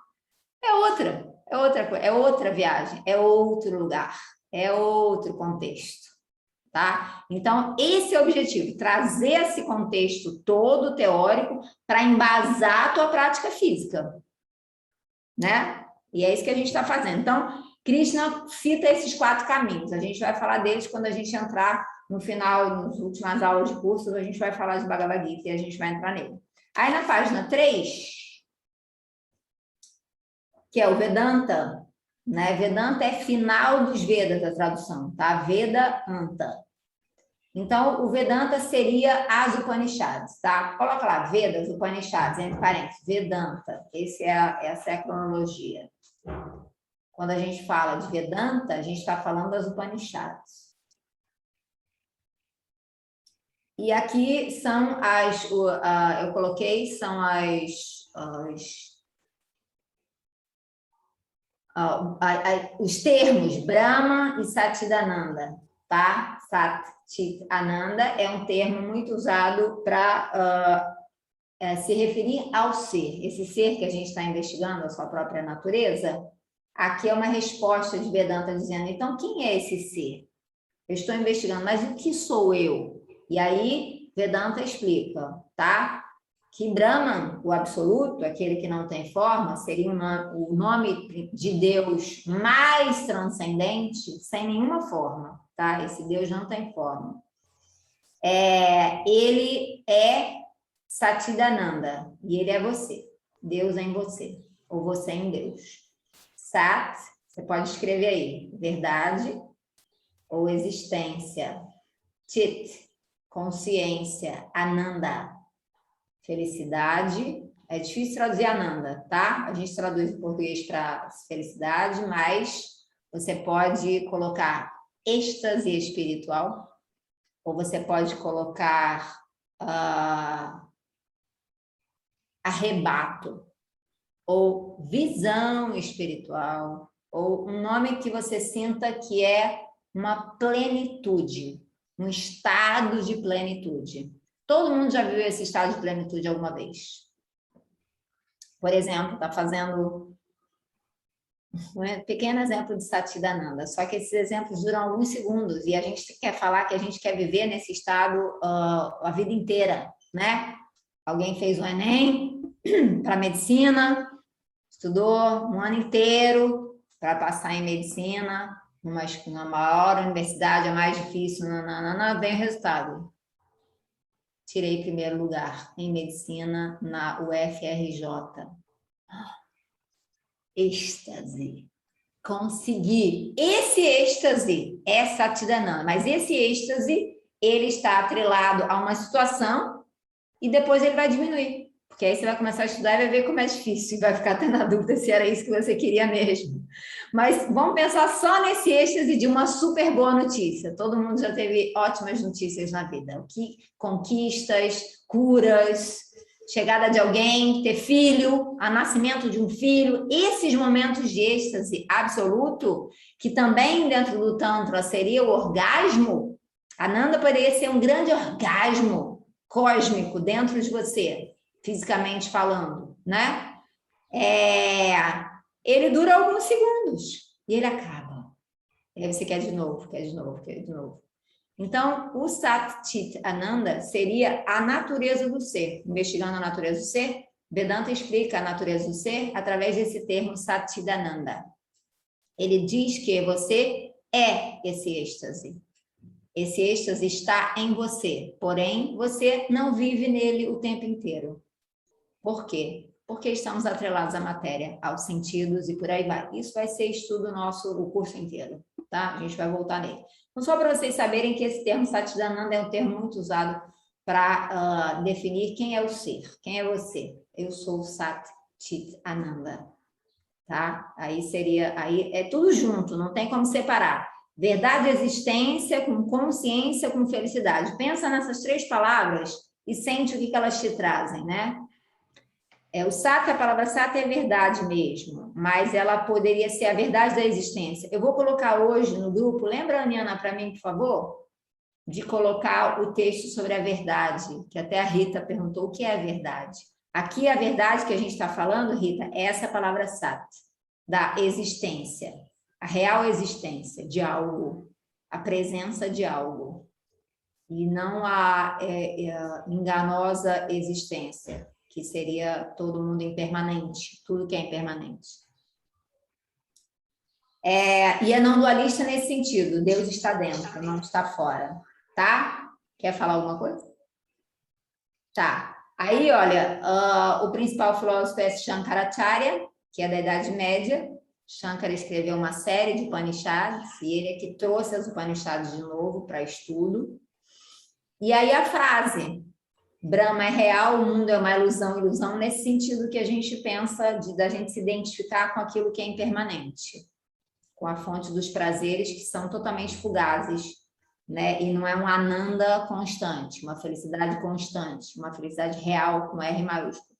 é outra coisa, é outra viagem, é outro lugar, é outro contexto. Tá? Então, esse é o objetivo, trazer esse contexto todo teórico para embasar a tua prática física, né? E é isso que a gente está fazendo. Então, Krishna cita esses 4 caminhos. A gente vai falar deles quando a gente entrar no final, nas últimas aulas de curso, a gente vai falar de Bhagavad Gita e a gente vai entrar nele. Aí, na página 3, que é o Vedanta, né? Vedanta é final dos Vedas, a tradução, tá? Veda Anta. Então, o Vedanta seria as Upanishads, tá? Coloca lá, Vedas, Upanishads, entre parênteses, Vedanta. Essa é a cronologia. Quando a gente fala de Vedanta, a gente está falando das Upanishads. E aqui são eu coloquei, são os termos Brahma e Satchidananda, tá? Satchitananda é um termo muito usado para se referir ao ser. Esse ser que a gente está investigando, a sua própria natureza, aqui é uma resposta de Vedanta dizendo, então, quem é esse ser? Eu estou investigando, mas o que sou eu? E aí, Vedanta explica, tá? Que Brahman, o absoluto, aquele que não tem forma, seria o nome de Deus mais transcendente, sem nenhuma forma, tá? Esse Deus não tem forma. Ele é Satchidananda, e ele é você. Deus é em você, ou você em Deus. Sat, você pode escrever aí, verdade ou existência. Chit, consciência. Ananda, felicidade. É difícil traduzir Ananda, tá? A gente traduz em português para felicidade, mas você pode colocar êxtase espiritual, ou você pode colocar arrebato, ou visão espiritual, ou um nome que você sinta que é uma plenitude, um estado de plenitude. Todo mundo já viu esse estado de plenitude alguma vez? Por exemplo, está fazendo um pequeno exemplo de Satchidananda, só que esses exemplos duram alguns segundos e a gente quer falar que a gente quer viver nesse estado a vida inteira, né? Alguém fez o Enem para medicina, estudou um ano inteiro para passar em medicina, numa maior universidade, a mais difícil, vem o resultado. Tirei primeiro lugar em medicina na UFRJ. Êxtase. Consegui. Esse êxtase é Satchidananda, mas esse êxtase ele está atrelado a uma situação e depois ele vai diminuir. Porque aí você vai começar a estudar e vai ver como é difícil, e vai ficar até na dúvida se era isso que você queria mesmo. Mas vamos pensar só nesse êxtase de uma super boa notícia. Todo mundo já teve ótimas notícias na vida. O que conquistas, curas, chegada de alguém, ter filho, a nascimento de um filho, esses momentos de êxtase absoluto, que também dentro do Tantra seria o orgasmo, Ananda poderia ser um grande orgasmo cósmico dentro de você, fisicamente falando, né? Ele dura alguns segundos e ele acaba. E aí você quer de novo, quer de novo, quer de novo. Então, o Sat Chit Ananda seria a natureza do ser. Investigando a natureza do ser, Vedanta explica a natureza do ser através desse termo Sat Chit Ananda. Ele diz que você é esse êxtase. Esse êxtase está em você, porém, você não vive nele o tempo inteiro. Por quê? Porque estamos atrelados à matéria, aos sentidos e por aí vai. Isso vai ser estudo nosso o curso inteiro, tá? A gente vai voltar nele. Então, só para vocês saberem que esse termo Satchidananda é um termo muito usado para definir quem é o ser, quem é você. Eu sou o Sat Chit Ananda, tá? Aí é tudo junto, não tem como separar. Verdade, existência, com consciência, com felicidade. Pensa nessas 3 palavras e sente o que elas te trazem, né? O Sat, a palavra Sat é verdade mesmo, mas ela poderia ser a verdade da existência. Eu vou colocar hoje no grupo, lembra, Aniana, para mim, por favor? De colocar o texto sobre a verdade, que até a Rita perguntou o que é a verdade. Aqui a verdade que a gente está falando, Rita, é essa palavra Sat, da existência, a real existência de algo, a presença de algo, e não a enganosa existência, que seria todo mundo impermanente, tudo que é impermanente. E é não dualista nesse sentido, Deus está dentro, não está fora, tá? Quer falar alguma coisa? Tá. Aí, olha, o principal filósofo é Shankaracharya, que é da Idade Média. Shankara escreveu uma série de Upanishads, e ele é que trouxe as Upanishads de novo para estudo. E aí a frase... Brahma é real, o mundo é uma ilusão, nesse sentido que a gente pensa da gente se identificar com aquilo que é impermanente, com a fonte dos prazeres que são totalmente fugazes, né? E não é um Ananda constante, uma felicidade constante, uma felicidade real com R maiúsculo.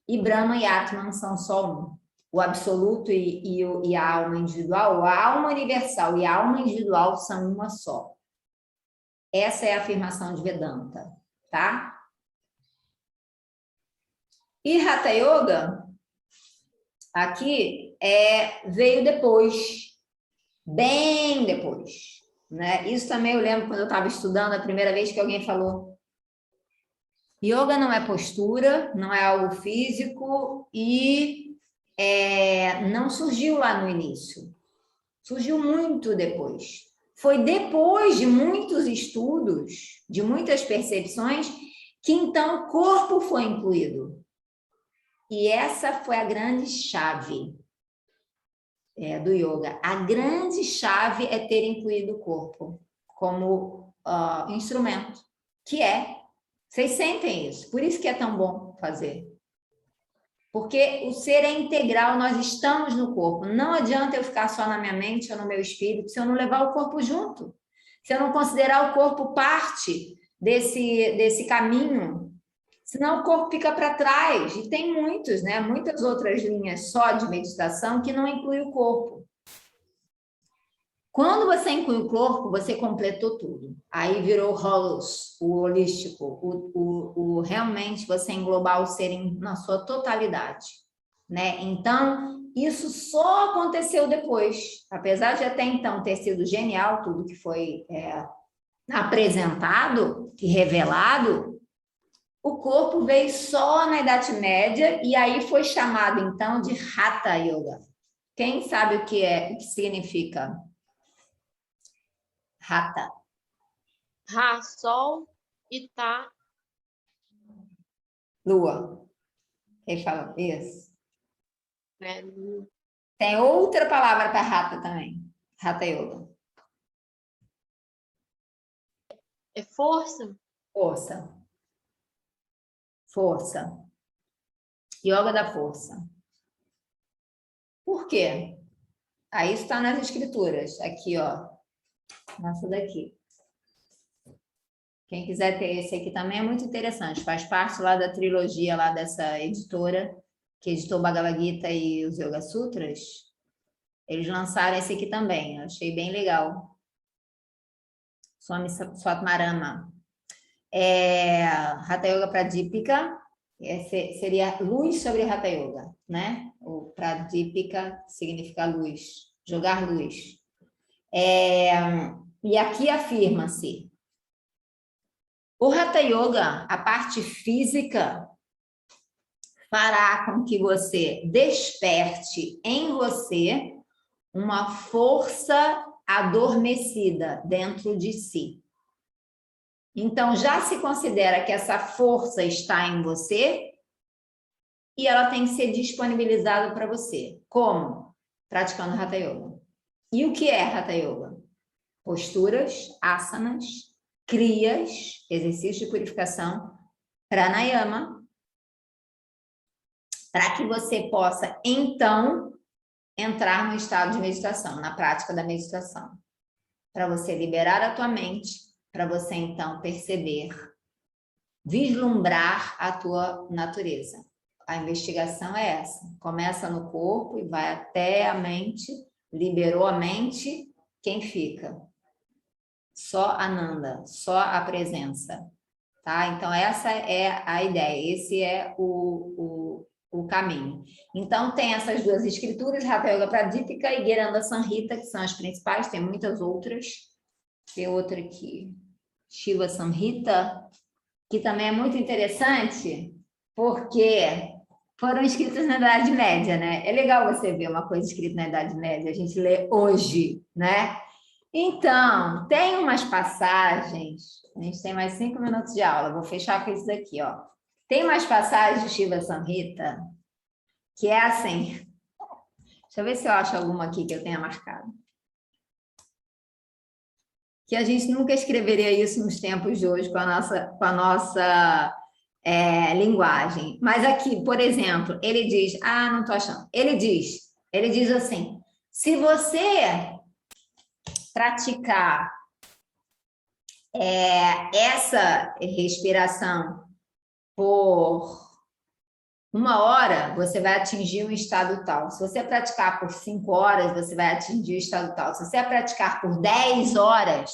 E Brahma e Atman são só um. O absoluto e a alma individual, a alma universal e a alma individual são uma só. Essa é a afirmação de Vedanta, tá? E Hatha Yoga, aqui, veio depois, bem depois, né? Isso também eu lembro quando eu estava estudando, a primeira vez que alguém falou, yoga não é postura, não é algo físico e não surgiu lá no início, surgiu muito depois. Foi depois de muitos estudos, de muitas percepções, que então o corpo foi incluído. E essa foi a grande chave do yoga. A grande chave é ter incluído o corpo como instrumento, que vocês sentem isso, por isso que é tão bom fazer. Porque o ser é integral, nós estamos no corpo. Não adianta eu ficar só na minha mente ou no meu espírito se eu não levar o corpo junto. Se eu não considerar o corpo parte desse caminho, senão o corpo fica para trás. E tem muitos, né? Muitas outras linhas só de meditação que não inclui o corpo. Quando você inclui o corpo, você completou tudo. Aí virou holos, o holístico, realmente você englobar o ser na sua totalidade, né? Então, isso só aconteceu depois. Apesar de até então ter sido genial tudo que foi apresentado e revelado, o corpo veio só na Idade Média e aí foi chamado, então, de Hatha Yoga. Quem sabe o que significa Hatha? Ra, sol e tá. Lua. Ele fala isso. Né? Tem outra palavra para Hatha também. Hatha Yoga. É força? Força. Força. Yoga da força. Por quê? Aí isso está nas escrituras. Aqui, ó. Nessa daqui. Quem quiser ter esse aqui também é muito interessante. Faz parte lá da trilogia lá dessa editora que editou o Bhagavad Gita e os Yoga Sutras. Eles lançaram esse aqui também. Eu achei bem legal. Swami Swatmarama. Hatha Yoga Pradipika. Seria luz sobre Hatha Yoga, né? O Pradipika significa luz, jogar luz. E aqui afirma-se: o Hatha Yoga, a parte física, fará com que você desperte em você uma força adormecida dentro de si. Então, já se considera que essa força está em você e ela tem que ser disponibilizada para você. Como? Praticando Hatha Yoga. E o que é Hatha Yoga? Posturas, asanas, kriyas, exercícios de purificação, pranayama, para que você possa, então, entrar no estado de meditação, na prática da meditação. Para você liberar a tua mente, para você, então, perceber, vislumbrar a tua natureza. A investigação é essa. Começa no corpo e vai até a mente. Liberou a mente, quem fica? Só Ananda, só a presença. Tá? Então, essa é a ideia. Esse é o caminho. Então, tem essas duas escrituras, Hatha Yoga Pradipika e Gheranda Samhita, que são as principais. Tem muitas outras. Tem outra aqui, Shiva Samhita, que também é muito interessante, porque foram escritas na Idade Média, né? É legal você ver uma coisa escrita na Idade Média, a gente lê hoje, né? Então, tem umas passagens, a gente tem mais 5 minutos de aula, vou fechar com isso daqui, ó. Tem umas passagens de Shiva Samhita que é assim, deixa eu ver se eu acho alguma aqui que eu tenha marcado. Que a gente nunca escreveria isso nos tempos de hoje com a nossa linguagem. Mas aqui, por exemplo, ele diz, não estou achando. Ele diz assim, se você praticar essa respiração por 1 hora, você vai atingir um estado tal. Se você praticar por 5 horas, você vai atingir o estado tal. Se você praticar por 10 horas,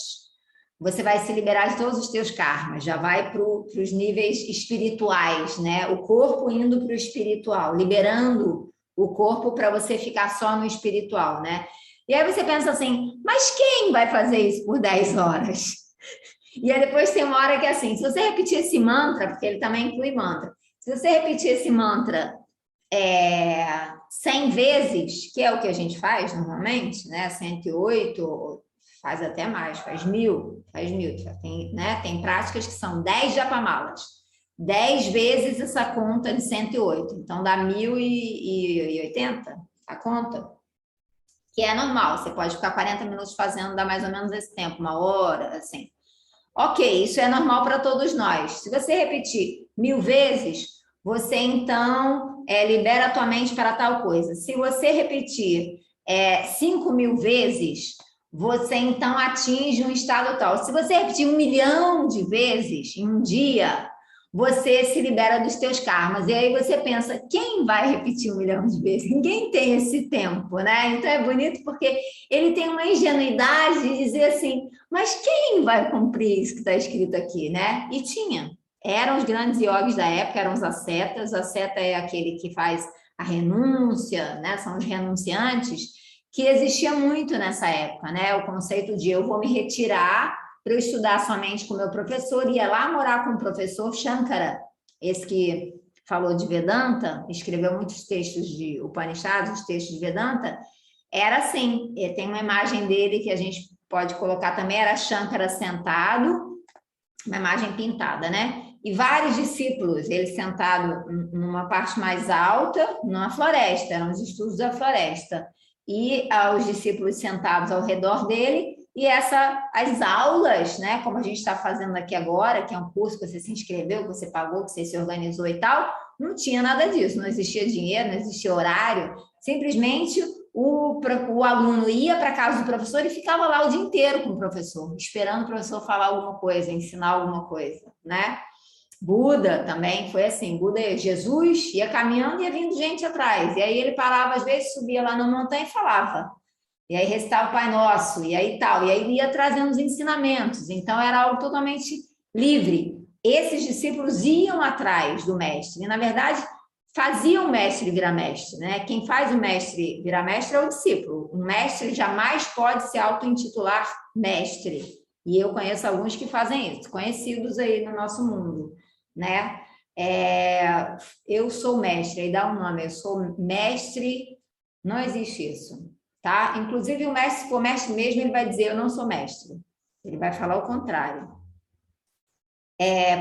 você vai se liberar de todos os teus karmas. Já vai para os níveis espirituais, né? O corpo indo para o espiritual, liberando o corpo para você ficar só no espiritual, né? E aí você pensa assim, mas quem vai fazer isso por 10 horas? E aí depois tem uma hora que é assim, se você repetir esse mantra, porque ele também inclui mantra, se você repetir esse mantra 100 vezes, que é o que a gente faz normalmente, né? 108, faz até mais, faz 1000. Tem práticas que são 10 japamalas. 10 vezes essa conta de 108. Então, dá 1080 a conta. Que é normal, você pode ficar 40 minutos fazendo, dá mais ou menos esse tempo, 1 hora, assim. Ok, isso é normal para todos nós. Se você repetir 1000 vezes, você então libera a tua mente para tal coisa. Se você repetir 5.000 vezes, você então atinge um estado tal. Se você repetir 1 milhão de vezes em um dia, você se libera dos teus karmas. E aí você pensa, quem vai repetir 1 milhão de vezes? Ninguém tem esse tempo, né? Então é bonito porque ele tem uma ingenuidade de dizer assim, mas quem vai cumprir isso que está escrito aqui, né? E tinha. Eram os grandes yogis da época, eram os ascetas. O asceta é aquele que faz a renúncia, né? São os renunciantes, que existia muito nessa época, né? O conceito de eu vou me retirar para eu estudar somente com o meu professor, ia lá morar com o professor Shankara, esse que falou de Vedanta, escreveu muitos textos de Upanishads, os textos de Vedanta, era assim, tem uma imagem dele que a gente pode colocar também, era Shankara sentado, uma imagem pintada, né? E vários discípulos, ele sentado numa parte mais alta, numa floresta, eram os estudos da floresta, e os discípulos sentados ao redor dele, E as aulas, né, como a gente está fazendo aqui agora, que é um curso que você se inscreveu, que você pagou, que você se organizou e tal, não tinha nada disso, não existia dinheiro, não existia horário, simplesmente o aluno ia para a casa do professor e ficava lá o dia inteiro com o professor, esperando o professor falar alguma coisa, ensinar alguma coisa, né? Buda também foi assim, Jesus ia caminhando e ia vindo gente atrás, e aí ele parava, às vezes subia lá na montanha e falava, e aí recitava o Pai Nosso, e aí tal, e aí ia trazendo os ensinamentos, então era algo totalmente livre. Esses discípulos iam atrás do mestre, e na verdade faziam o mestre virar mestre, né? Quem faz o mestre virar mestre é o discípulo, o mestre jamais pode se auto-intitular mestre, e eu conheço alguns que fazem isso, conhecidos aí no nosso mundo, né? Eu sou mestre, aí dá um nome, eu sou mestre, não existe isso, tá? Inclusive o mestre, se for mestre mesmo, ele vai dizer, eu não sou mestre, ele vai falar o contrário.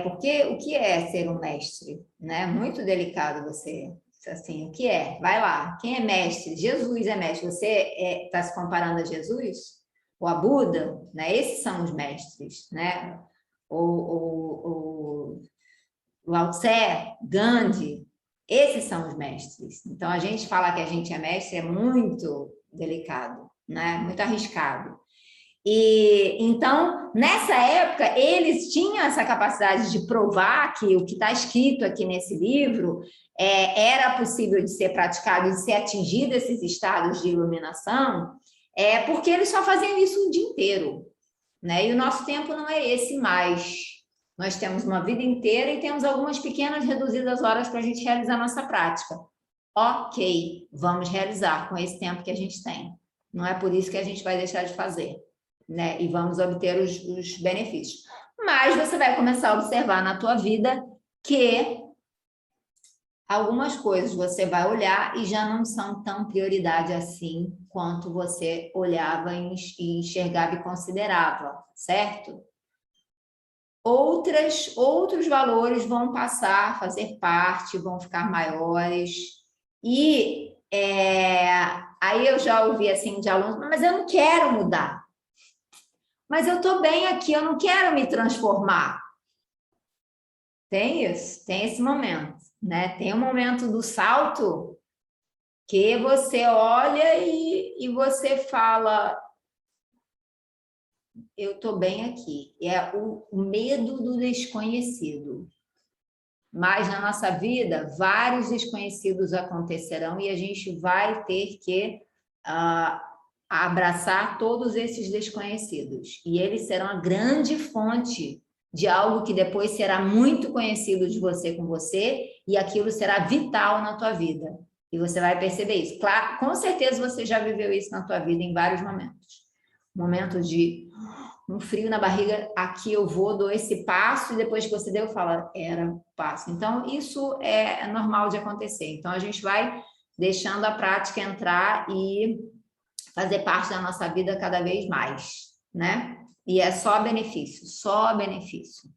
Porque o que é ser um mestre, né? Muito delicado você, assim, o que é? Vai lá, quem é mestre? Jesus é mestre, você está se comparando a Jesus? Ou a Buda, né? Esses são os mestres, né? O Lao Tse, Gandhi, esses são os mestres. Então, a gente falar que a gente é mestre é muito delicado, né? Muito arriscado. E então, nessa época, eles tinham essa capacidade de provar que o que está escrito aqui nesse livro era possível de ser praticado, de ser atingido esses estados de iluminação, porque eles só faziam isso o dia inteiro, né? E o nosso tempo não é esse mais. Nós temos uma vida inteira e temos algumas pequenas reduzidas horas para a gente realizar a nossa prática. Ok, vamos realizar com esse tempo que a gente tem. Não é por isso que a gente vai deixar de fazer, né? E vamos obter os benefícios. Mas você vai começar a observar na tua vida que algumas coisas você vai olhar e já não são tão prioridade assim quanto você olhava e enxergava e considerava, certo? Outros valores vão passar a fazer parte, vão ficar maiores. E aí eu já ouvi assim de alunos, mas eu não quero mudar. Mas eu estou bem aqui, eu não quero me transformar. Tem isso, tem esse momento, né? Tem o momento do salto que você olha e você fala, eu estou bem aqui. É o medo do desconhecido. Mas na nossa vida, vários desconhecidos acontecerão e a gente vai ter que abraçar todos esses desconhecidos. E eles serão a grande fonte de algo que depois será muito conhecido de você com você e aquilo será vital na tua vida. E você vai perceber isso. Claro, com certeza você já viveu isso na tua vida em vários momentos. Momento de um frio na barriga, aqui eu vou, dou esse passo e depois que você deu, fala, era o passo. Então, isso é normal de acontecer. Então, a gente vai deixando a prática entrar e fazer parte da nossa vida cada vez mais, né? E é só benefício, só benefício.